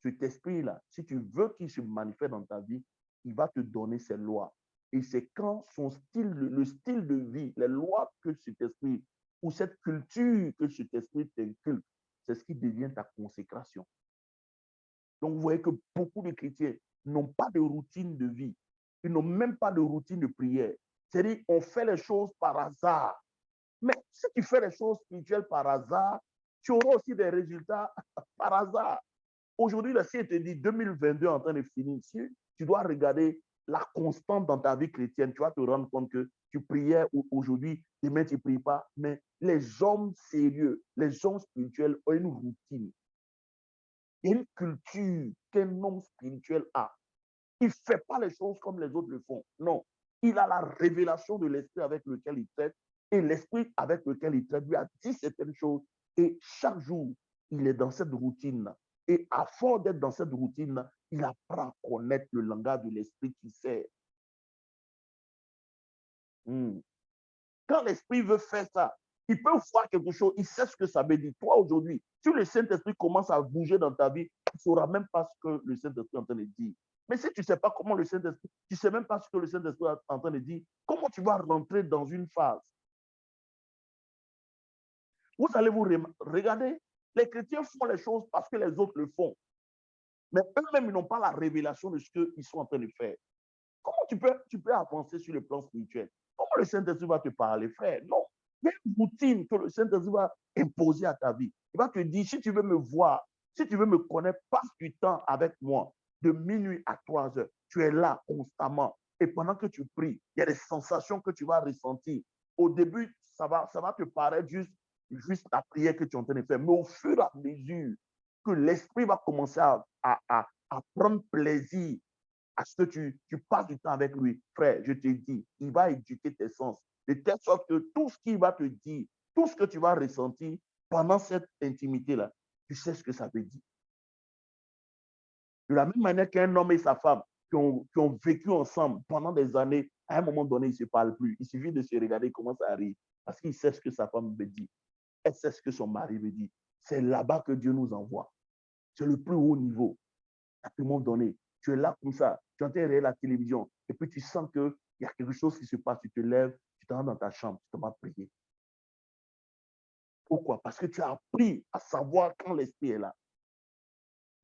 cet esprit-là, si tu veux qu'il se manifeste dans ta vie, il va te donner ses lois. Et c'est quand le style de vie, les lois que cet esprit, ou cette culture que cet esprit t'inculque, c'est ce qui devient ta consécration. Donc, vous voyez que beaucoup de chrétiens n'ont pas de routine de vie. Ils n'ont même pas de routine de prière. C'est-à-dire, on fait les choses par hasard. Mais si tu fais les choses spirituelles par hasard, tu auras aussi des résultats par hasard. Aujourd'hui, si elle te dit 2022 en train de finir, si tu dois regarder la constante dans ta vie chrétienne, tu vas te rendre compte que tu priais aujourd'hui, demain tu ne pries pas. Mais les hommes sérieux, les hommes spirituels ont une routine. Il y a une culture qu'un homme spirituel a. Il ne fait pas les choses comme les autres le font. Non. Il a la révélation de l'esprit avec lequel il traite et l'esprit avec lequel il traite lui a dit certaines choses et chaque jour, il est dans cette routine. Et à force d'être dans cette routine, il apprend à connaître le langage de l'esprit qui sert. Quand l'esprit veut faire ça, il peut voir quelque chose, il sait ce que ça veut dire. Toi, aujourd'hui, si le Saint-Esprit commence à bouger dans ta vie, tu ne sauras même pas ce que le Saint-Esprit est en train de dire. Mais si tu ne sais pas comment le Saint-Esprit, tu ne sais même pas ce que le Saint-Esprit est en train de dire, comment tu vas rentrer dans une phase? Vous allez vous regarder, les chrétiens font les choses parce que les autres le font. Mais eux-mêmes, ils n'ont pas la révélation de ce qu'ils sont en train de faire. Comment tu peux avancer sur le plan spirituel? Comment le Saint-Esprit va te parler, frère? Non. Il y a une routine que le Saint-Esprit va imposer à ta vie. Il va te dire, si tu veux me voir, si tu veux me connaître, passe du temps avec moi. De minuit à 3 heures, tu es là constamment. Et pendant que tu pries, il y a des sensations que tu vas ressentir. Au début, ça va te paraître juste la prière que tu es en train de faire. Mais au fur et à mesure que l'esprit va commencer à prendre plaisir à ce que tu passes du temps avec lui, frère, je te dis, il va éduquer tes sens, de telle sorte que tout ce qu'il va te dire, tout ce que tu vas ressentir pendant cette intimité-là, tu sais ce que ça veut dire. De la même manière qu'un homme et sa femme qui ont vécu ensemble pendant des années, à un moment donné, ils ne se parlent plus. Il suffit de se regarder, ils commencent à rire, parce qu'il sait ce que sa femme veut dire. Elle sait ce que son mari veut dire. C'est là-bas que Dieu nous envoie. C'est le plus haut niveau. À un moment donné, tu es là comme ça, tu entends la télévision, et puis tu sens qu'il y a quelque chose qui se passe, tu te lèves, tu te rends dans ta chambre, tu te vas prier. Pourquoi? Parce que tu as appris à savoir quand l'esprit est là.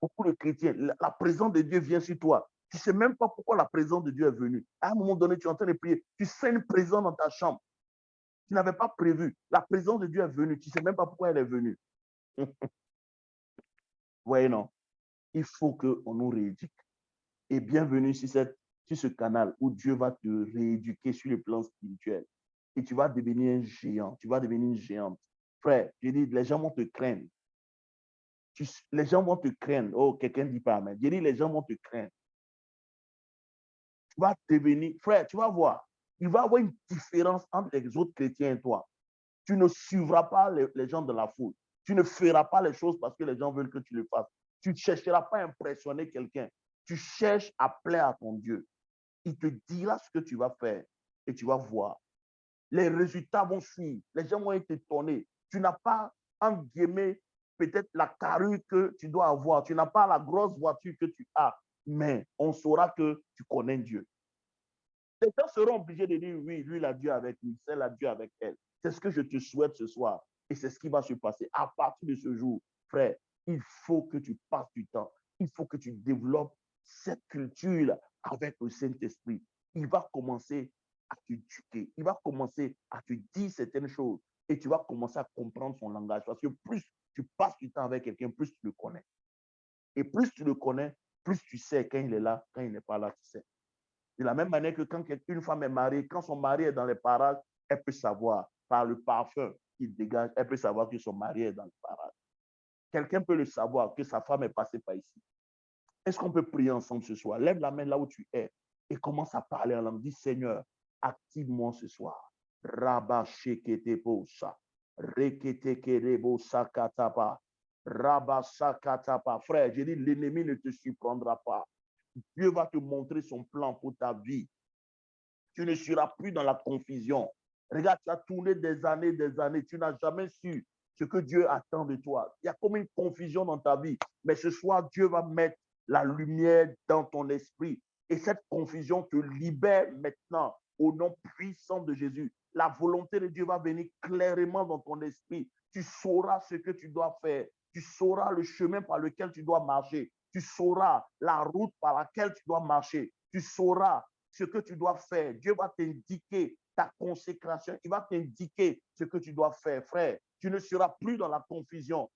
Beaucoup de chrétiens, la présence de Dieu vient sur toi. Tu ne sais même pas pourquoi la présence de Dieu est venue. À un moment donné, tu es en train de prier, tu sens une présence dans ta chambre. Tu n'avais pas prévu. La présence de Dieu est venue. Tu ne sais même pas pourquoi elle est venue. Voyez, non? Il faut qu'on nous rééduque. Et bienvenue sur ce canal où Dieu va te rééduquer sur le plan spirituel. Et tu vas devenir un géant. Tu vas devenir une géante. Frère, je dis, les gens vont te craindre. Les gens vont te craindre. Oh, quelqu'un ne dit pas amen. Je dis, les gens vont te craindre. Tu vas devenir, frère, tu vas voir. Il va y avoir une différence entre les autres chrétiens et toi. Tu ne suivras pas les gens de la foule. Tu ne feras pas les choses parce que les gens veulent que tu le fasses. Tu ne chercheras pas à impressionner quelqu'un. Tu cherches à plaire à ton Dieu. Il te dira ce que tu vas faire et tu vas voir. Les résultats vont suivre. Les gens vont être étonnés. Tu n'as pas, entre guillemets, peut-être la carrure que tu dois avoir. Tu n'as pas la grosse voiture que tu as. Mais on saura que tu connais Dieu. Les gens seront obligés de dire, oui, lui, il a Dieu avec lui, celle a Dieu avec elle. C'est ce que je te souhaite ce soir. Et c'est ce qui va se passer. À partir de ce jour, frère, il faut que tu passes du temps. Il faut que tu développes cette culture-là avec le Saint-Esprit. Il va commencer à t'éduquer. Il va commencer à te dire certaines choses. Et tu vas commencer à comprendre son langage. Parce que plus tu passes du temps avec quelqu'un, plus tu le connais. Et plus tu le connais, plus tu sais quand il est là, quand il n'est pas là, tu sais. De la même manière que quand une femme est mariée, quand son mari est dans les parages, elle peut savoir par le parfum qu'il dégage, elle peut savoir que son mari est dans le parage. Quelqu'un peut le savoir que sa femme est passée par ici. Est-ce qu'on peut prier ensemble ce soir? Lève la main là où tu es et commence à parler en langue. Dis, Seigneur, active-moi ce soir. Rabba shekete bosa. Rekete kerebo sakatapa. Rabba sakatapa. Frère, je dis, l'ennemi ne te surprendra pas. Dieu va te montrer son plan pour ta vie. Tu ne seras plus dans la confusion. Regarde, tu as tourné des années, tu n'as jamais su ce que Dieu attend de toi. Il y a comme une confusion dans ta vie. Mais ce soir, Dieu va mettre la lumière dans ton esprit. Et cette confusion te libère maintenant au nom puissant de Jésus. La volonté de Dieu va venir clairement dans ton esprit. Tu sauras ce que tu dois faire. Tu sauras le chemin par lequel tu dois marcher. Tu sauras la route par laquelle tu dois marcher. Tu sauras ce que tu dois faire. Dieu va t'indiquer ta consécration. Il va t'indiquer ce que tu dois faire, frère. Tu ne seras plus dans la confusion.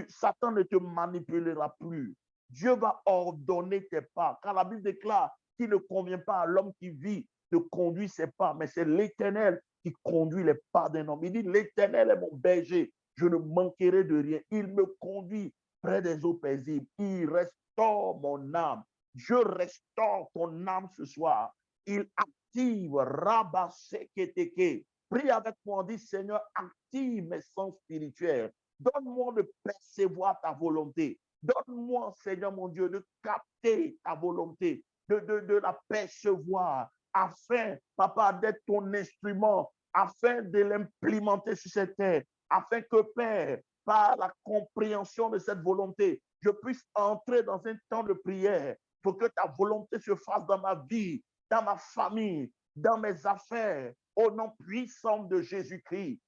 Satan ne te manipulera plus. Dieu va ordonner tes pas. Car la Bible déclare qu'il ne convient pas à l'homme qui vit de conduire ses pas, mais c'est l'Éternel qui conduit les pas d'un homme. Il dit, l'Éternel est mon berger, je ne manquerai de rien. Il me conduit près des eaux paisibles. Il restaure mon âme. Je restaure ton âme ce soir. Il active Rabba Seketeke. Prie avec moi, dit Seigneur, active mes sens spirituels. Donne-moi de percevoir ta volonté. Donne-moi, Seigneur mon Dieu, de capter ta volonté, de la percevoir, afin, Papa, d'être ton instrument, afin de l'implémenter sur cette terre, afin que, Père, par la compréhension de cette volonté, je puisse entrer dans un temps de prière pour que ta volonté se fasse dans ma vie, dans ma famille, dans mes affaires, au nom puissant de Jésus-Christ.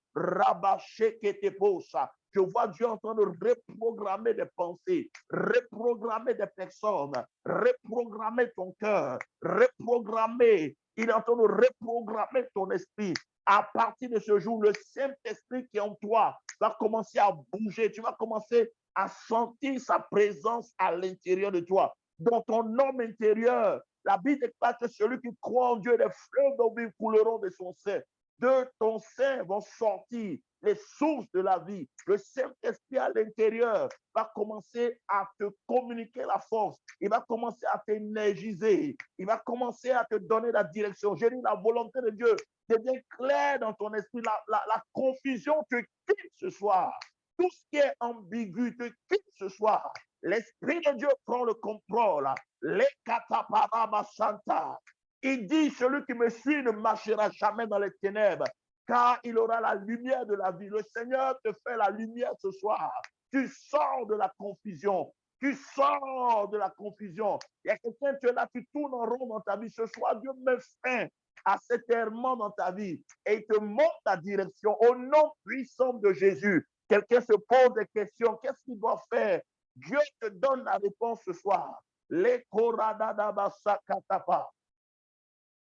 Je vois Dieu en train de reprogrammer des pensées, reprogrammer des personnes, reprogrammer ton cœur, reprogrammer. Il est en train de reprogrammer ton esprit. À partir de ce jour, le Saint-Esprit qui est en toi va commencer à bouger. Tu vas commencer à sentir sa présence à l'intérieur de toi. Dans ton homme intérieur, la Bible déclare que celui qui croit en Dieu, les fleuves d'eau couleront de son sein. De ton sein vont sortir les sources de la vie. Le Saint-Esprit à l'intérieur va commencer à te communiquer la force. Il va commencer à t'énergiser. Il va commencer à te donner la direction. J'ai dit, la volonté de Dieu devient claire dans ton esprit. La confusion te quitte ce soir. Tout ce qui est ambigu te quitte ce soir. L'Esprit de Dieu prend le contrôle. Les kataparabasanta. Il dit, celui qui me suit ne marchera jamais dans les ténèbres, car il aura la lumière de la vie. Le Seigneur te fait la lumière ce soir. Tu sors de la confusion. Tu sors de la confusion. Il y a quelqu'un, tu es là, tu tournes en rond dans ta vie. Ce soir, Dieu met fin à cet errement dans ta vie et il te montre ta direction au nom puissant de Jésus. Quelqu'un se pose des questions. Qu'est-ce qu'il doit faire? Dieu te donne la réponse ce soir. Les koradadabasakatapa.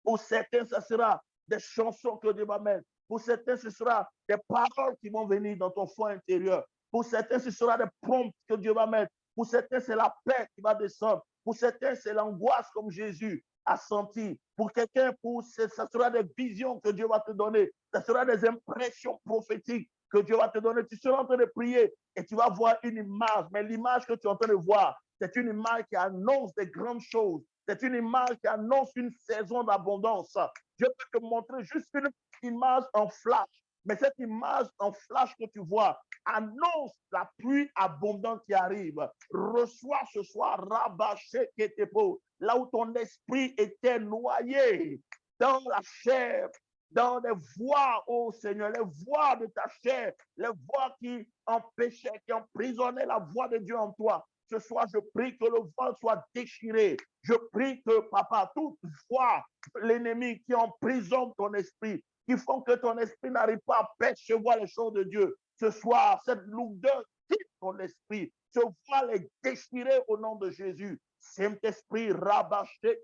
Pour certains, ce sera des chansons que Dieu va mettre. Pour certains, ce sera des paroles qui vont venir dans ton fond intérieur. Pour certains, ce sera des prompts que Dieu va mettre. Pour certains, c'est la paix qui va descendre. Pour certains, c'est l'angoisse comme Jésus a senti. Pour quelqu'un, ce sera des visions que Dieu va te donner. Ce sera des impressions prophétiques que Dieu va te donner. Tu seras en train de prier et tu vas voir une image. Mais l'image que tu es en train de voir, c'est une image qui annonce des grandes choses. C'est une image qui annonce une saison d'abondance. Je peux te montrer juste une image en flash. Mais cette image en flash que tu vois annonce la pluie abondante qui arrive. Reçois ce soir Rabbaché Ketepo, là où ton esprit était noyé dans la chair, dans les voies, oh Seigneur, les voies de ta chair, les voies qui empêchaient, qui emprisonnaient la voix de Dieu en toi. Ce soir, je prie que le voile soit déchiré. Je prie que, Papa, toute voix, l'ennemi qui emprisonne ton esprit, qui font que ton esprit n'arrive pas à percevoir les choses de Dieu. Ce soir, cette lourdeur quitte ton esprit. Ce voile est déchiré au nom de Jésus. Saint-Esprit, rabâché,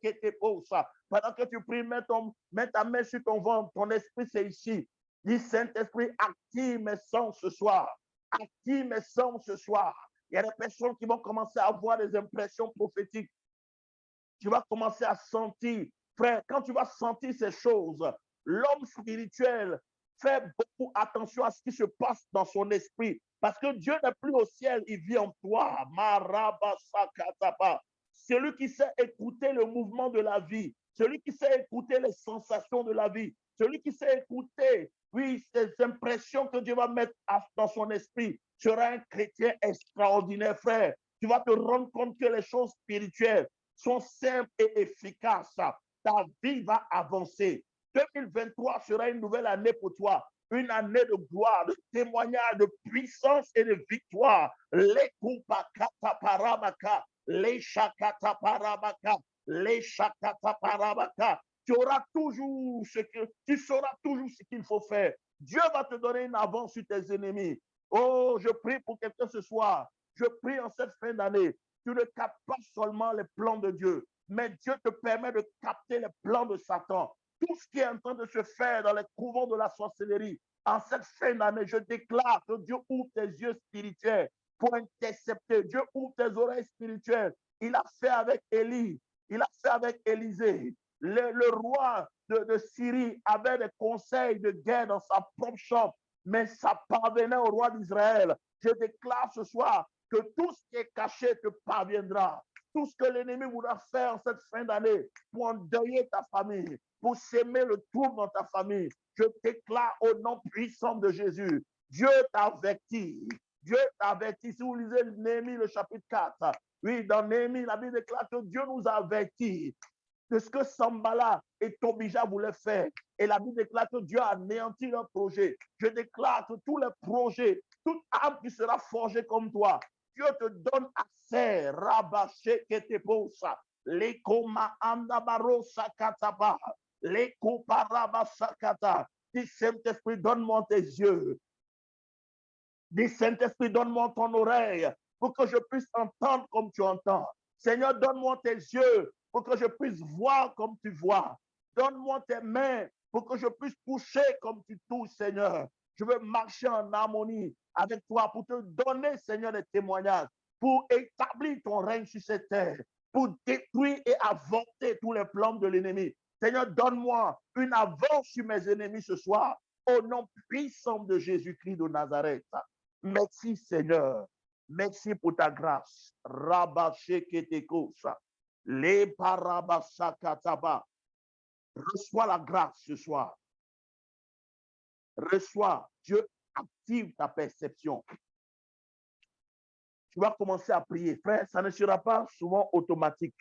ça. Pendant que tu pries, mets ta main sur ton ventre. Ton esprit, c'est ici. Dis, Saint-Esprit, active mes sens ce soir. Active mes sens ce soir. Il y a des personnes qui vont commencer à avoir des impressions prophétiques. Tu vas commencer à sentir, frère, quand tu vas sentir ces choses, l'homme spirituel fait beaucoup attention à ce qui se passe dans son esprit. Parce que Dieu n'est plus au ciel, il vit en toi. Celui qui sait écouter le mouvement de la vie, celui qui sait écouter les sensations de la vie, celui qui sait écouter, oui, ces impressions que Dieu va mettre dans son esprit, sera un chrétien extraordinaire, frère. Tu vas te rendre compte que les choses spirituelles sont simples et efficaces. Ta vie va avancer. 2023 sera une nouvelle année pour toi. Une année de gloire, de témoignage, de puissance et de victoire. Les kupakataparabaka, les shakataparabaka, les shakataparabaka. Tu auras toujours tu sauras toujours ce qu'il faut faire. Dieu va te donner une avance sur tes ennemis. Oh, je prie pour quelqu'un ce soir. Je prie en cette fin d'année. Tu ne captes pas seulement les plans de Dieu, mais Dieu te permet de capter les plans de Satan. Tout ce qui est en train de se faire dans les couvents de la sorcellerie, en cette fin d'année, je déclare que Dieu ouvre tes yeux spirituels pour intercepter. Dieu ouvre tes oreilles spirituelles. Il a fait avec Élie, il a fait avec Élisée. Le roi de Syrie avait des conseils de guerre dans sa propre chambre, mais ça parvenait au roi d'Israël. Je déclare ce soir que tout ce qui est caché te parviendra. Tout ce que l'ennemi voudra faire cette fin d'année pour endeuiller ta famille, pour s'aimer le trouble dans ta famille, je déclare au nom puissant de Jésus, Dieu t'avertit. Dieu t'avertit. Si vous lisez Néhémie, le chapitre 4, oui, dans Néhémie, la Bible déclare que Dieu nous avertit de ce que Sambala et Tobija voulaient faire. Et la Bible déclare que Dieu a anéanti leur projet. Je déclare que tous les projets, toute âme qui sera forgée comme toi, Dieu te donne accès. Rabaché keteposa. Lekoma andabarosa kataba. Lekoparabasa kata. Dis Saint-Esprit, donne-moi tes yeux. Dis Saint-Esprit, donne-moi ton oreille pour que je puisse entendre comme tu entends. Seigneur, donne-moi tes yeux pour que je puisse voir comme tu vois. Donne-moi tes mains pour que je puisse toucher comme tu touches, Seigneur. Je veux marcher en harmonie avec toi pour te donner, Seigneur, des témoignages, pour établir ton règne sur cette terre, pour détruire et avorter tous les plans de l'ennemi. Seigneur, donne-moi une avance sur mes ennemis ce soir, au nom puissant de Jésus-Christ de Nazareth. Merci, Seigneur. Merci pour ta grâce. Rabasheketekosa. Les parabasakataba. Reçois la grâce ce soir. Reçois. Dieu active ta perception. Tu vas commencer à prier. Frère, ça ne sera pas souvent automatique.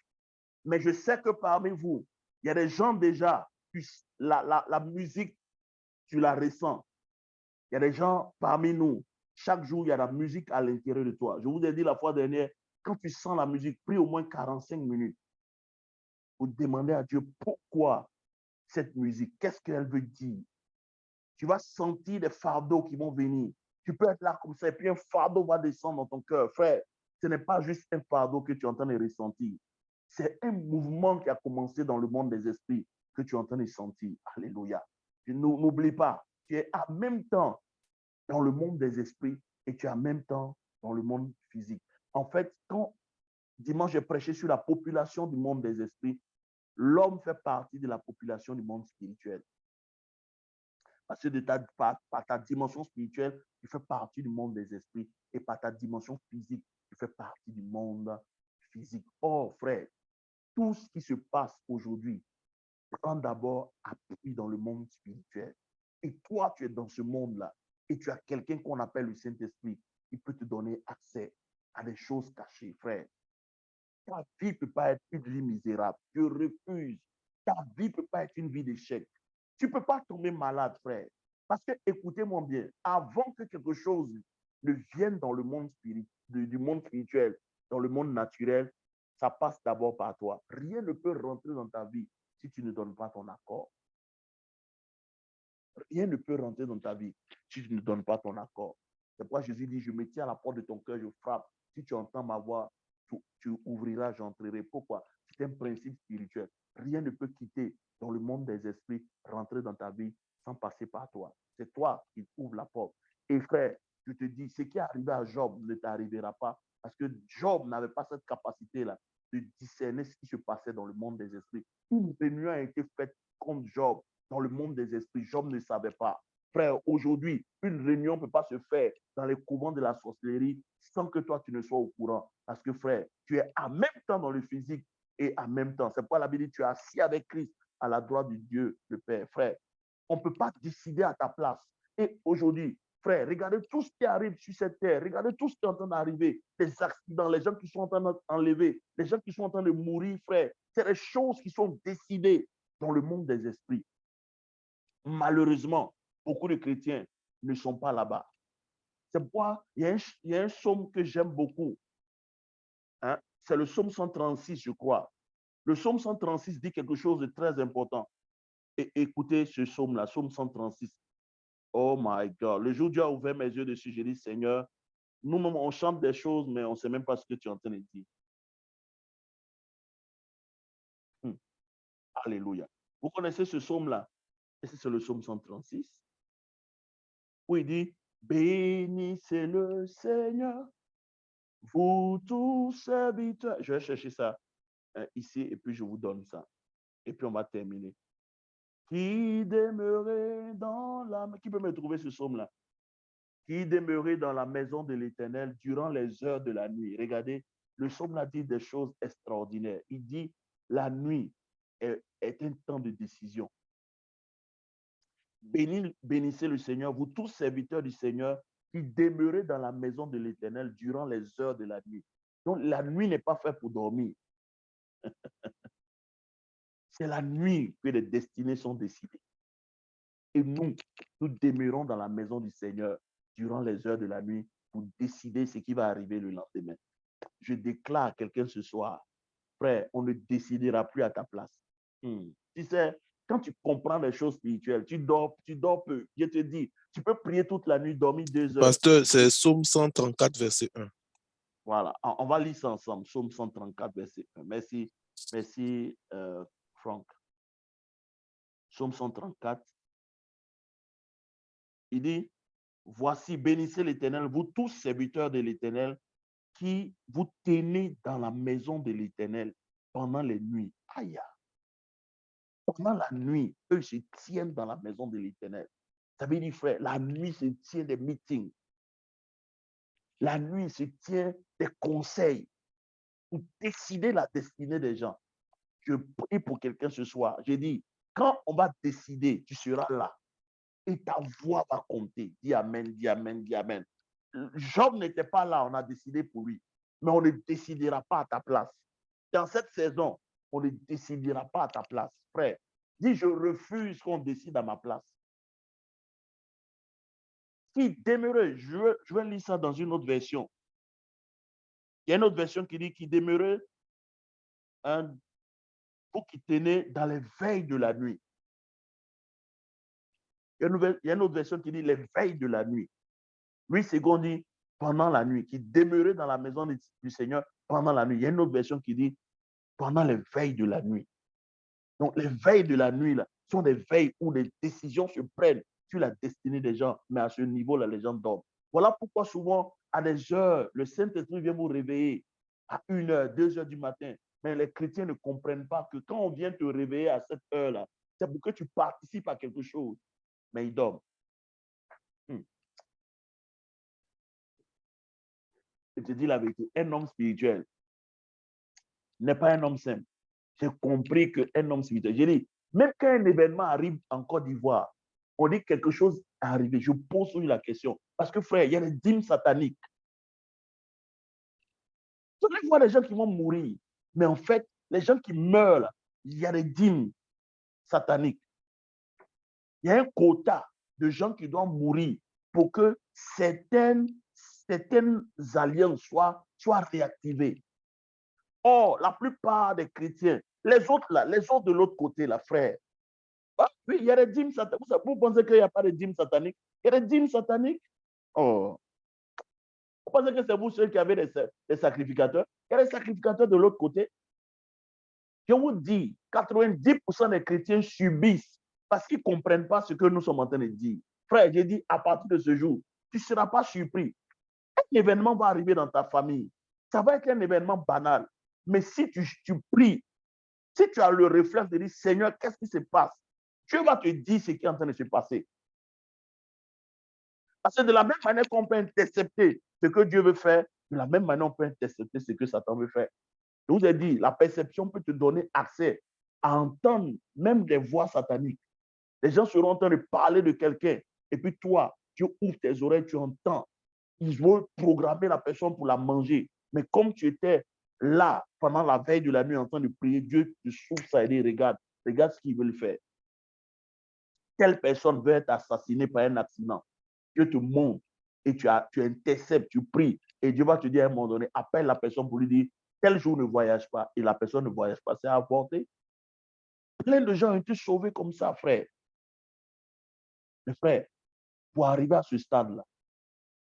Mais je sais que parmi vous, il y a des gens déjà, la musique, tu la ressens. Il y a des gens parmi nous, chaque jour, il y a la musique à l'intérieur de toi. Je vous ai dit la fois dernière, quand tu sens la musique, prie au moins 45 minutes pour demander à Dieu pourquoi cette musique, qu'est-ce qu'elle veut dire. Tu vas sentir des fardeaux qui vont venir. Tu peux être là comme ça et puis un fardeau va descendre dans ton cœur. Frère, ce n'est pas juste un fardeau que tu es en train de ressentir. C'est un mouvement qui a commencé dans le monde des esprits que tu es en train de sentir. Alléluia. N'oublie pas, tu es en même temps dans le monde des esprits et tu es en même temps dans le monde physique. En fait, quand dimanche j'ai prêché sur la population du monde des esprits, l'homme fait partie de la population du monde spirituel. Parce que par ta dimension spirituelle, tu fais partie du monde des esprits et par ta dimension physique, tu fais partie du monde physique. Or, frère, tout ce qui se passe aujourd'hui prend d'abord appui dans le monde spirituel. Et toi, tu es dans ce monde-là et tu as quelqu'un qu'on appelle le Saint-Esprit qui peut te donner accès à des choses cachées, frère. Ta vie ne peut pas être une vie misérable. Je refuse. Ta vie ne peut pas être une vie d'échec. Tu ne peux pas tomber malade, frère. Parce que, écoutez-moi bien, avant que quelque chose ne vienne dans le monde du monde spirituel, dans le monde naturel, ça passe d'abord par toi. Rien ne peut rentrer dans ta vie si tu ne donnes pas ton accord. Rien ne peut rentrer dans ta vie si tu ne donnes pas ton accord. C'est pourquoi Jésus dit, je me tiens à la porte de ton cœur, je frappe. Si tu entends ma voix, tu ouvriras, j'entrerai. Pourquoi? C'est un principe spirituel. Rien ne peut quitter dans le monde des esprits, rentrer dans ta vie sans passer par toi. C'est toi qui ouvres la porte. Et frère, je te dis, ce qui est arrivé à Job ne t'arrivera pas parce que Job n'avait pas cette capacité-là de discerner ce qui se passait dans le monde des esprits. Une réunion a été faite contre Job dans le monde des esprits. Job ne savait pas. Frère, aujourd'hui, une réunion ne peut pas se faire dans les couvents de la sorcellerie sans que toi, tu ne sois au courant. Parce que, frère, tu es en même temps dans le physique et en même temps. C'est pourquoi la Bible dit, tu es assis avec Christ à la droite du Dieu, le Père. Frère, on ne peut pas décider à ta place. Et aujourd'hui, frère, regardez tout ce qui arrive sur cette terre. Regardez tout ce qui est en train d'arriver. Les accidents, les gens qui sont en train d'enlever, les gens qui sont en train de mourir, frère. C'est des choses qui sont décidées dans le monde des esprits. Malheureusement, beaucoup de chrétiens ne sont pas là-bas. C'est pourquoi il y a un psaume que j'aime beaucoup. Hein? C'est le psaume 136, je crois. Le psaume 136 dit quelque chose de très important. Et écoutez ce psaume-là, psaume 136. Oh my God. Le jour où Dieu a ouvert mes yeux dessus, j'ai dit, Seigneur, nous-mêmes, on chante des choses, mais on ne sait même pas ce que tu es en train de dire. Alléluia. Vous connaissez ce psaume-là? Et c'est le psaume 136. Où il dit, bénissez le Seigneur, Vous tous serviteurs. Je vais chercher ça ici et puis je vous donne ça. Et puis on va terminer. Qui demeurait dans la... Qui peut me trouver ce psaume-là? Qui demeurait dans la maison de l'Éternel durant les heures de la nuit. Regardez, le psaume-là dit des choses extraordinaires. Il dit, la nuit est un temps de décision. Bénissez le Seigneur, vous tous serviteurs du Seigneur, qui demeurez dans la maison de l'Éternel durant les heures de la nuit. Donc, la nuit n'est pas faite pour dormir. C'est la nuit que les destinées sont décidées. Et nous demeurons dans la maison du Seigneur durant les heures de la nuit pour décider ce qui va arriver le lendemain. Je déclare à quelqu'un ce soir, frère, on ne décidera plus à ta place. Tu sais, quand tu comprends les choses spirituelles, tu dors peu. Je te dis, tu peux prier toute la nuit, dormir 2 heures. Pasteur, c'est Psaume 134, verset 1. Voilà, on va lire ça ensemble. Psaume 134, verset 1. Merci, Franck. Psaume 134. Il dit, voici, bénissez l'Éternel, vous tous serviteurs de l'Éternel, qui vous tenez dans la maison de l'Éternel pendant les nuits. Aïe! Pendant la nuit, eux se tiennent dans la maison de l'Éternel. Ça veut dire, frère, la nuit se tient des meetings. La nuit se tient des conseils pour décider la destinée des gens. Je prie pour quelqu'un ce soir. J'ai dit, quand on va décider, tu seras là. Et ta voix va compter. Dis Amen, dis Amen, dis Amen. Job n'était pas là, on a décidé pour lui. Mais on ne décidera pas à ta place. Dans cette saison, on ne décidera pas à ta place. Frère, dis, je refuse qu'on décide à ma place. Qui demeurait, je vais lire ça dans une autre version. Il y a une autre version qui dit, qui demeurait, vous qui tenez dans les veilles de la nuit. Il y a une autre version qui dit les veilles de la nuit. 8 secondes dit pendant la nuit, qui demeurait dans la maison du Seigneur pendant la nuit. Il y a une autre version qui dit pendant les veilles de la nuit. Donc, les veilles de la nuit là, sont des veilles où les décisions se prennent sur la destinée des gens, mais à ce niveau-là, les gens dorment. Voilà pourquoi souvent, à des heures, le Saint-Esprit vient vous réveiller à 1h, 2h du matin. Mais les chrétiens ne comprennent pas que quand on vient te réveiller à cette heure-là, c'est pour que tu participes à quelque chose. Mais ils dorment. Je te dis la vérité, un homme spirituel n'est pas un homme simple. J'ai compris qu'un homme spirituel, j'ai dit, même quand un événement arrive en Côte d'Ivoire, on dit quelque chose est arrivé, je pose la question. Parce que frère, il y a des dîmes sataniques. Vous allez voir les gens qui vont mourir. Mais en fait, les gens qui meurent, il y a des dîmes sataniques. Il y a un quota de gens qui doivent mourir pour que certaines alliances soient réactivées. Or, la plupart des chrétiens, les autres là, les autres de l'autre côté, là, frère. Ah, oui, il y a des dîmes sataniques. Vous pensez qu'il n'y a pas de dîmes sataniques? Il y a des dîmes sataniques. Oh. Vous pensez que c'est vous ceux qui avez des sacrificateurs? Il y a des sacrificateurs de l'autre côté. Je vous dis, 90% des chrétiens subissent parce qu'ils ne comprennent pas ce que nous sommes en train de dire. Frère, j'ai dit, à partir de ce jour, tu ne seras pas surpris. Un événement va arriver dans ta famille. Ça va être un événement banal. Mais si tu pries, si tu as le réflexe de dire, Seigneur, qu'est-ce qui se passe? Dieu va te dire ce qui est en train de se passer. Parce que de la même manière qu'on peut intercepter ce que Dieu veut faire, de la même manière on peut intercepter ce que Satan veut faire. Je vous ai dit, la perception peut te donner accès à entendre même des voix sataniques. Les gens seront en train de parler de quelqu'un. Et puis toi, tu ouvres tes oreilles, tu entends. Ils veulent programmer la personne pour la manger. Mais comme tu étais là pendant la veille de la nuit en train de prier, Dieu te souffle ça et dit, regarde ce qu'ils veulent faire. Telle personne veut être assassinée par un accident. Dieu te montre et tu interceptes, tu pries. Et Dieu va te dire à un moment donné, appelle la personne pour lui dire, tel jour ne voyage pas. Et la personne ne voyage pas. C'est avorté. Plein de gens ont été sauvés comme ça, frère. Mais frère, pour arriver à ce stade-là,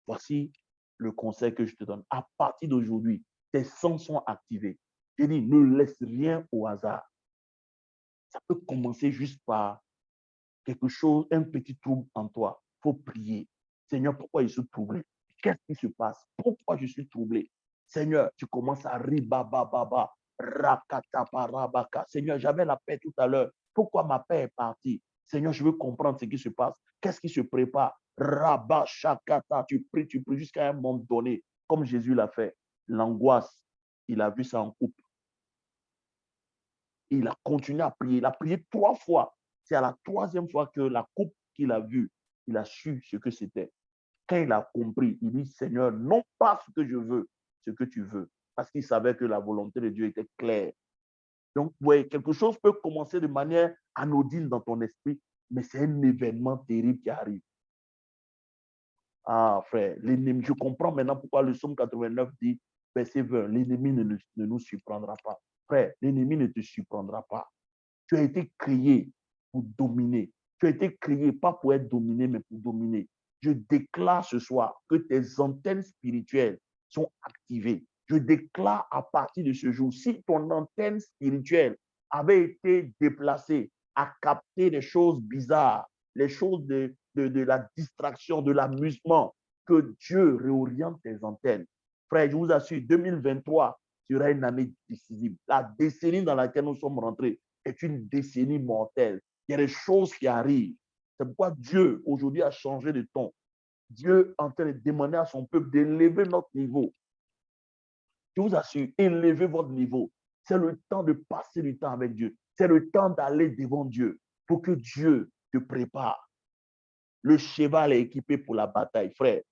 voici le conseil que je te donne. À partir d'aujourd'hui, tes sens sont activés. Je dis, ne laisse rien au hasard. Ça peut commencer juste par quelque chose, un petit trouble en toi. Il faut prier. Seigneur, pourquoi je suis troublé? Qu'est-ce qui se passe? Pourquoi je suis troublé? Seigneur, tu commences à ribababa, rakataparabaka. Seigneur, j'avais la paix tout à l'heure. Pourquoi ma paix est partie? Seigneur, je veux comprendre ce qui se passe. Qu'est-ce qui se prépare? Rabashakata, tu pries jusqu'à un moment donné, comme Jésus l'a fait. L'angoisse, il a vu ça en couple. Il a continué à prier. Il a prié 3 fois. C'est à la 3e fois que la coupe qu'il a vue, il a su ce que c'était. Quand il a compris, il dit, Seigneur, non pas ce que je veux, ce que tu veux. Parce qu'il savait que la volonté de Dieu était claire. Donc, ouais, quelque chose peut commencer de manière anodine dans ton esprit, mais c'est un événement terrible qui arrive. Ah, frère, l'ennemi, je comprends maintenant pourquoi le psaume 89 dit, verset 20, l'ennemi ne nous surprendra pas. Frère, l'ennemi ne te surprendra pas. Tu as été créé pour dominer. Tu as été créé pas pour être dominé, mais pour dominer. Je déclare ce soir que tes antennes spirituelles sont activées. Je déclare à partir de ce jour, si ton antenne spirituelle avait été déplacée à capter des choses bizarres, les choses de la distraction, de l'amusement, que Dieu réoriente tes antennes. Frère, je vous assure, 2023 sera une année décisive. La décennie dans laquelle nous sommes rentrés est une décennie mortelle. Il y a des choses qui arrivent. C'est pourquoi Dieu, aujourd'hui, a changé de ton. Dieu est en train de demander à son peuple d'élever notre niveau. Je vous assure, élevez votre niveau. C'est le temps de passer du temps avec Dieu. C'est le temps d'aller devant Dieu pour que Dieu te prépare. Le cheval est équipé pour la bataille, frère.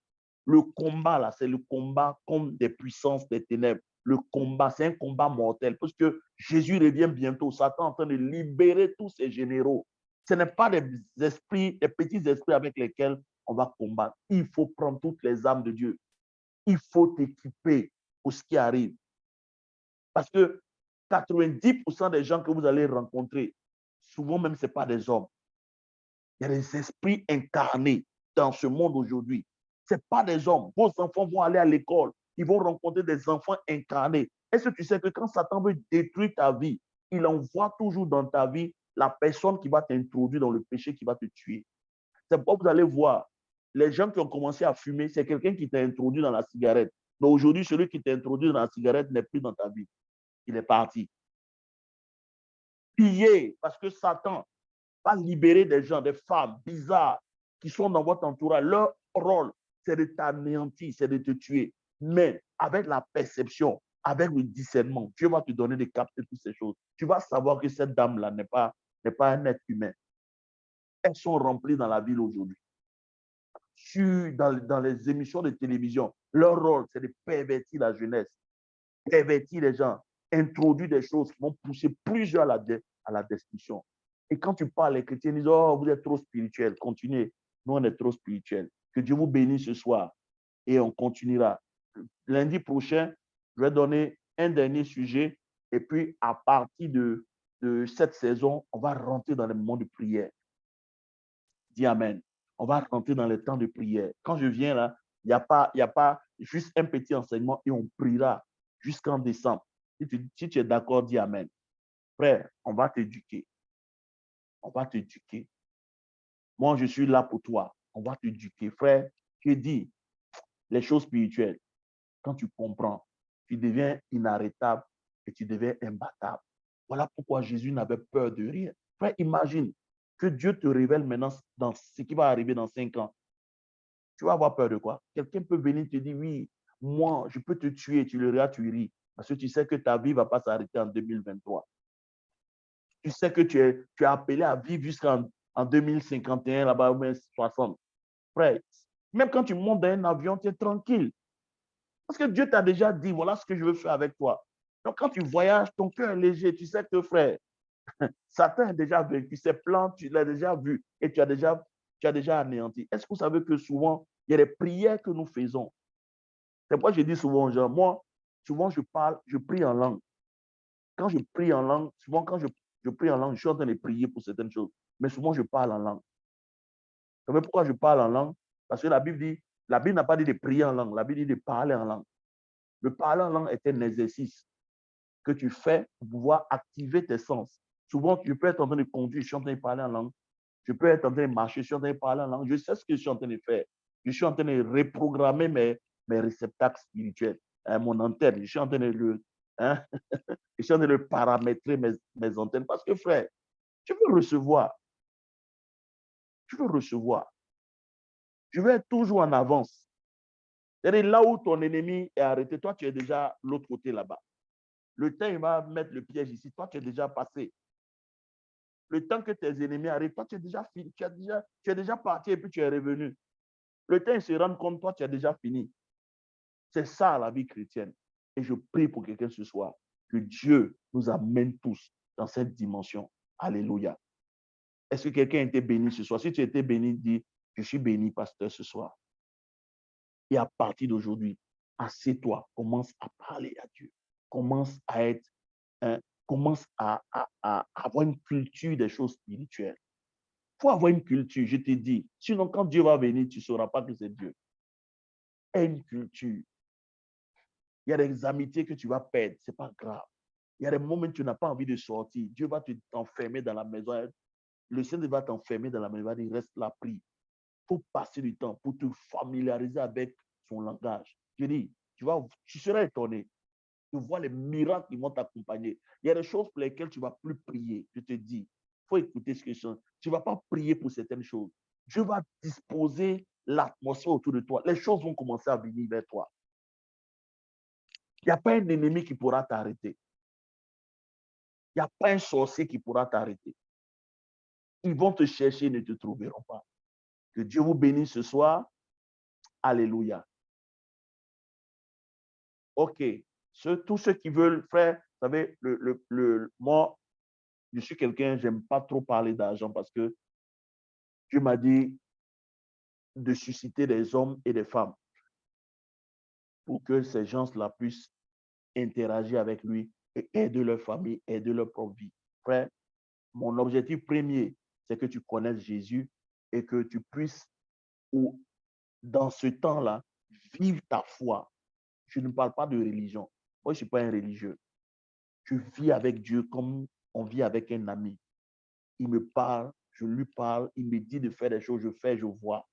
Le combat, là, c'est le combat comme des puissances des ténèbres. Le combat, c'est un combat mortel parce que Jésus revient bientôt. Satan est en train de libérer tous ses généraux. Ce n'est pas des esprits, des petits esprits avec lesquels on va combattre. Il faut prendre toutes les armes de Dieu. Il faut t'équiper pour ce qui arrive. Parce que 90% des gens que vous allez rencontrer, souvent même, ce n'est pas des hommes. Il y a des esprits incarnés dans ce monde aujourd'hui. Ce n'est pas des hommes. Vos enfants vont aller à l'école. Ils vont rencontrer des enfants incarnés. Est-ce que tu sais que quand Satan veut détruire ta vie, il envoie toujours dans ta vie la personne qui va t'introduire dans le péché, qui va te tuer. C'est pourquoi vous allez voir, les gens qui ont commencé à fumer, c'est quelqu'un qui t'a introduit dans la cigarette. Mais aujourd'hui, celui qui t'a introduit dans la cigarette n'est plus dans ta vie. Il est parti. Pillé, parce que Satan va libérer des gens, des femmes bizarres qui sont dans votre entourage. Leur rôle, c'est de t'anéantir, c'est de te tuer. Mais avec la perception, avec le discernement, Dieu va te donner de capter toutes ces choses. Tu vas savoir que cette dame-là n'est pas un être humain. Elles sont remplies dans la ville aujourd'hui. Dans les émissions de télévision, leur rôle, c'est de pervertir la jeunesse, pervertir les gens, introduire des choses qui vont pousser plusieurs à la destruction. Et quand tu parles, les chrétiens disent, oh, vous êtes trop spirituel, continuez. Nous, on est trop spirituel. Que Dieu vous bénisse ce soir et on continuera. Lundi prochain, je vais donner un dernier sujet et puis à partir de cette saison, on va rentrer dans les moments de prière. Dis Amen. On va rentrer dans les temps de prière. Quand je viens là, il n'y a pas juste un petit enseignement et on priera jusqu'en décembre. Si tu es d'accord, dis Amen. Frère, on va t'éduquer. On va t'éduquer. Moi, je suis là pour toi. On va t'éduquer. Frère, je dis les choses spirituelles. Quand tu comprends, tu deviens inarrêtable et tu deviens imbattable. Voilà pourquoi Jésus n'avait peur de rien. Frère, imagine que Dieu te révèle maintenant dans ce qui va arriver dans 5 ans. Tu vas avoir peur de quoi? Quelqu'un peut venir te dire, oui, moi, je peux te tuer, tu le regardes, tu ris. Parce que tu sais que ta vie ne va pas s'arrêter en 2023. Tu sais que tu es appelé à vivre jusqu'en 2051, là-bas, ou même 60. Frère, même quand tu montes dans un avion, tu es tranquille. Parce que Dieu t'a déjà dit, voilà ce que je veux faire avec toi. Donc, quand tu voyages, ton cœur est léger. Tu sais que, frère, Satan a déjà vécu ses plans, tu l'as déjà vu et tu as déjà anéanti. Est-ce que vous savez que souvent, il y a des prières que nous faisons. C'est pourquoi je dis souvent aux gens, moi, souvent je prie en langue. Quand je prie en langue, souvent quand je prie en langue, je suis en train de prier pour certaines choses. Mais souvent, je parle en langue. Vous savez pourquoi je parle en langue? Parce que la Bible n'a pas dit de prier en langue, la Bible dit de parler en langue. Le parler en langue est un exercice que tu fais pour pouvoir activer tes sens. Souvent, tu peux être en train de conduire, je suis en train de parler en langue. Je peux être en train de marcher, je suis en train de parler en langue. Je sais ce que je suis en train de faire. Je suis en train de reprogrammer mes réceptacles spirituels. mon antenne. Je suis en train de je suis en train de paramétrer mes antennes parce que, frère, tu veux recevoir. Tu veux recevoir. Je vais être toujours en avance. C'est-à-dire là où ton ennemi est arrêté, toi, tu es déjà l'autre côté là-bas. Le temps, il va mettre le piège ici. Toi, tu es déjà passé. Le temps que tes ennemis arrivent, toi, tu es déjà fini. Tu es déjà parti et puis tu es revenu. Le temps, ils se rendent compte, toi, tu as déjà fini. C'est ça la vie chrétienne. Et je prie pour quelqu'un ce soir, que Dieu nous amène tous dans cette dimension. Alléluia. Est-ce que quelqu'un a été béni ce soir? Si tu as été béni, dis, je suis béni, pasteur, ce soir. Et à partir d'aujourd'hui, assieds-toi, commence à parler à Dieu. Commence à être, commence à avoir une culture des choses spirituelles. Il faut avoir une culture, je te dis. Sinon, quand Dieu va venir, tu ne sauras pas que c'est Dieu. Aie une culture. Il y a des amitiés que tu vas perdre, ce n'est pas grave. Il y a des moments où tu n'as pas envie de sortir. Dieu va t'enfermer dans la maison. Le Seigneur va t'enfermer dans la maison. Il va dire, reste là, prie. Il faut passer du temps pour te familiariser avec son langage. Je dis, tu seras étonné. Tu vois les miracles qui vont t'accompagner. Il y a des choses pour lesquelles tu ne vas plus prier. Je te dis, il faut écouter ce que je sens. Tu ne vas pas prier pour certaines choses. Dieu va disposer l'atmosphère autour de toi. Les choses vont commencer à venir vers toi. Il n'y a pas un ennemi qui pourra t'arrêter. Il n'y a pas un sorcier qui pourra t'arrêter. Ils vont te chercher et ne te trouveront pas. Que Dieu vous bénisse ce soir. Alléluia. OK. Tous ceux qui veulent, frère, vous savez, moi, je suis quelqu'un, je n'aime pas trop parler d'argent parce que Dieu m'a dit de susciter des hommes et des femmes pour que ces gens-là puissent interagir avec lui et aider leur famille, aider leur propre vie. Frère, mon objectif premier, c'est que tu connaisses Jésus et que tu puisses, dans ce temps-là, vivre ta foi. Je ne parle pas de religion. Moi, je ne suis pas un religieux. Je vis avec Dieu comme on vit avec un ami. Il me parle, je lui parle, il me dit de faire des choses, je fais, je vois.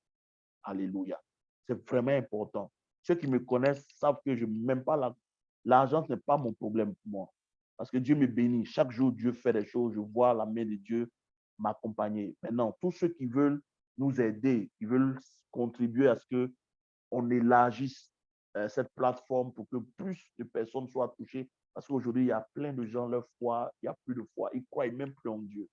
Alléluia. C'est vraiment important. Ceux qui me connaissent savent que je n'aime pas l'argent, ce n'est pas mon problème pour moi. Parce que Dieu me bénit. Chaque jour, Dieu fait des choses. Je vois la main de Dieu m'accompagner. Maintenant, tous ceux qui veulent nous aider, qui veulent contribuer à ce qu'on élargisse cette plateforme pour que plus de personnes soient touchées. Parce qu'aujourd'hui, il y a plein de gens, leur foi, il n'y a plus de foi. Ils croient même plus en Dieu.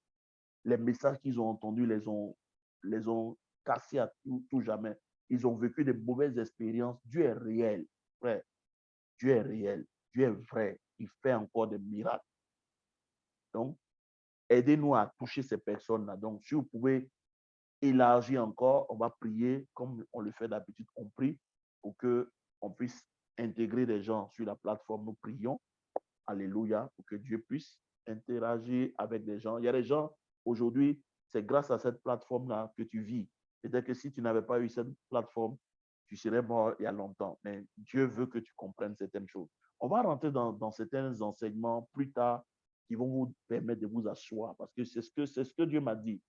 Les messages qu'ils ont entendus les ont cassés à tout jamais. Ils ont vécu de mauvaises expériences. Dieu est réel, frère. Dieu est réel. Dieu est vrai. Il fait encore des miracles. Donc, aidez-nous à toucher ces personnes-là. Donc, si vous pouvez élargir encore, on va prier comme on le fait d'habitude. On prie pour qu'on puisse intégrer des gens sur la plateforme. Nous prions. Alléluia. Pour que Dieu puisse interagir avec des gens. Il y a des gens, aujourd'hui, c'est grâce à cette plateforme-là que tu vis. Peut-être que si tu n'avais pas eu cette plateforme, tu serais mort il y a longtemps. Mais Dieu veut que tu comprennes certaines choses. On va rentrer dans certains enseignements plus tard qui vont vous permettre de vous asseoir parce que c'est ce que Dieu m'a dit.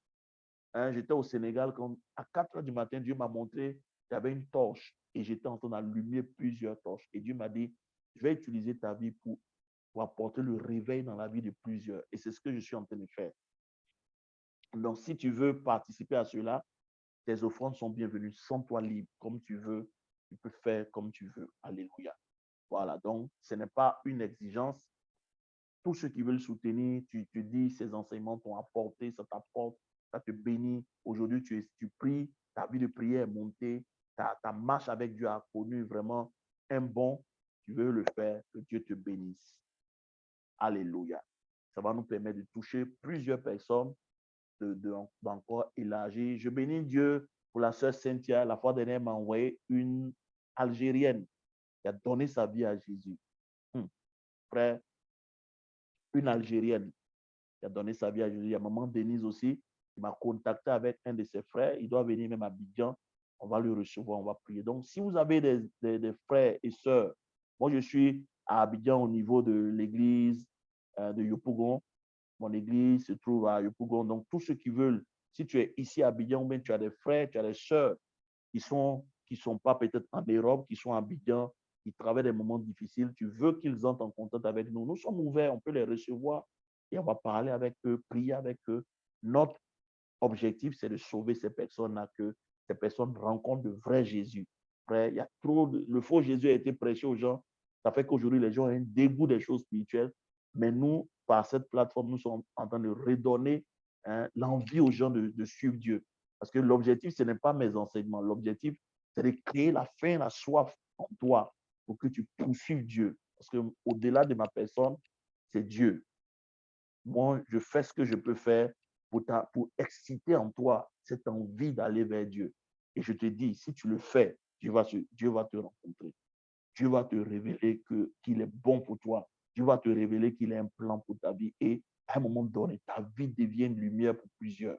Hein, j'étais au Sénégal, quand à 4 heures du matin, Dieu m'a montré qu'il y avait une torche et j'étais en train d'allumer plusieurs torches. Et Dieu m'a dit, je vais utiliser ta vie pour apporter le réveil dans la vie de plusieurs. Et c'est ce que je suis en train de faire. Donc, si tu veux participer à cela, tes offrandes sont bienvenues. Sens-toi libre, comme tu veux. Tu peux faire comme tu veux. Alléluia. Voilà, donc ce n'est pas une exigence. Tous ceux qui veulent soutenir, tu te dis, ces enseignements t'ont apporté, ça t'apporte, ça te bénit. Aujourd'hui, tu pries, ta vie de prière est montée, ta marche avec Dieu a connu vraiment un bon. Tu veux le faire, que Dieu te bénisse. Alléluia. Ça va nous permettre de toucher plusieurs personnes, d'encore élargir. Je bénis Dieu pour la sœur Cynthia. La fois dernière, m'a envoyé une Algérienne qui a donné sa vie à Jésus. Frère, une Algérienne qui a donné sa vie à Jésus. Il y a maman Denise aussi qui m'a contacté avec un de ses frères. Il doit venir même à Abidjan. On va le recevoir, on va prier. Donc, si vous avez des frères et sœurs, moi, je suis à Abidjan au niveau de l'église de Yopougon. Mon église se trouve à Yopougon. Donc, tous ceux qui veulent, si tu es ici à Abidjan, ou bien tu as des frères, tu as des sœurs qui sont pas peut-être en Europe, qui sont à Abidjan, ils traversent des moments difficiles, tu veux qu'ils entrent en contact avec nous. Nous sommes ouverts, on peut les recevoir et on va parler avec eux, prier avec eux. Notre objectif, c'est de sauver ces personnes-là, que ces personnes rencontrent de vrai Jésus. Frère, il y a le faux Jésus a été prêché aux gens. Ça fait qu'aujourd'hui, les gens ont un dégoût des choses spirituelles. Mais nous, par cette plateforme, nous sommes en train de redonner l'envie aux gens de suivre Dieu. Parce que l'objectif, ce n'est pas mes enseignements. L'objectif, c'est de créer la faim, la soif en toi pour que tu poursuives Dieu. Parce qu'au-delà de ma personne, c'est Dieu. Moi, je fais ce que je peux faire pour exciter en toi cette envie d'aller vers Dieu. Et je te dis, si tu le fais, Dieu va te rencontrer. Dieu va te révéler qu'il est bon pour toi. Dieu va te révéler qu'il a un plan pour ta vie. Et à un moment donné, ta vie devient une lumière pour plusieurs.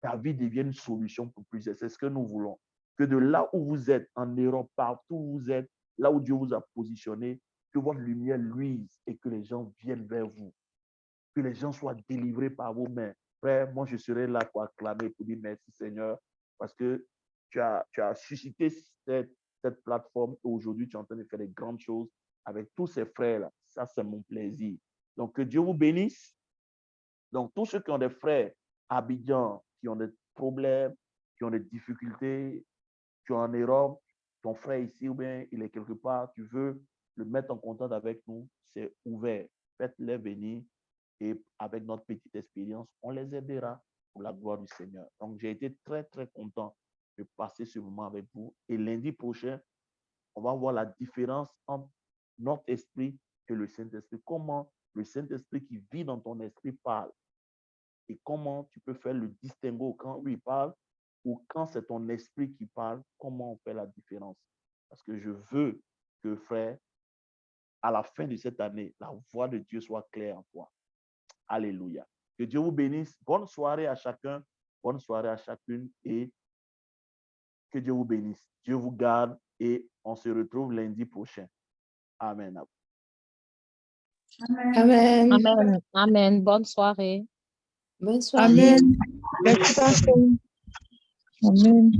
Ta vie devient une solution pour plusieurs. C'est ce que nous voulons. Que de là où vous êtes, en Europe, partout où vous êtes, là où Dieu vous a positionné, que votre lumière luise et que les gens viennent vers vous. Que les gens soient délivrés par vos mains. Frère, moi, je serai là pour acclamer, pour dire merci Seigneur, parce que tu as suscité cette plateforme et aujourd'hui, tu es en train de faire des grandes choses avec tous ces frères-là. Ça, c'est mon plaisir. Donc, que Dieu vous bénisse. Donc, tous ceux qui ont des frères à Abidjan, qui ont des problèmes, qui ont des difficultés, tu es en Europe, ton frère ici ou bien il est quelque part, tu veux le mettre en contact avec nous, c'est ouvert. Faites-les venir et avec notre petite expérience, on les aidera pour la gloire du Seigneur. Donc, j'ai été très, très content de passer ce moment avec vous. Et lundi prochain, on va voir la différence entre notre esprit et le Saint-Esprit. Comment le Saint-Esprit qui vit dans ton esprit parle. Et comment tu peux faire le distinguo quand lui parle ou quand c'est ton esprit qui parle, comment on fait la différence. Parce que je veux que, frère, à la fin de cette année, la voix de Dieu soit claire en toi. Alléluia. Que Dieu vous bénisse. Bonne soirée à chacun, bonne soirée à chacune et que Dieu vous bénisse. Dieu vous garde et on se retrouve lundi prochain. Amen. Amen. Amen. Amen. Bonne soirée. Bonne soirée. Amen. Merci, pasteur. Amen.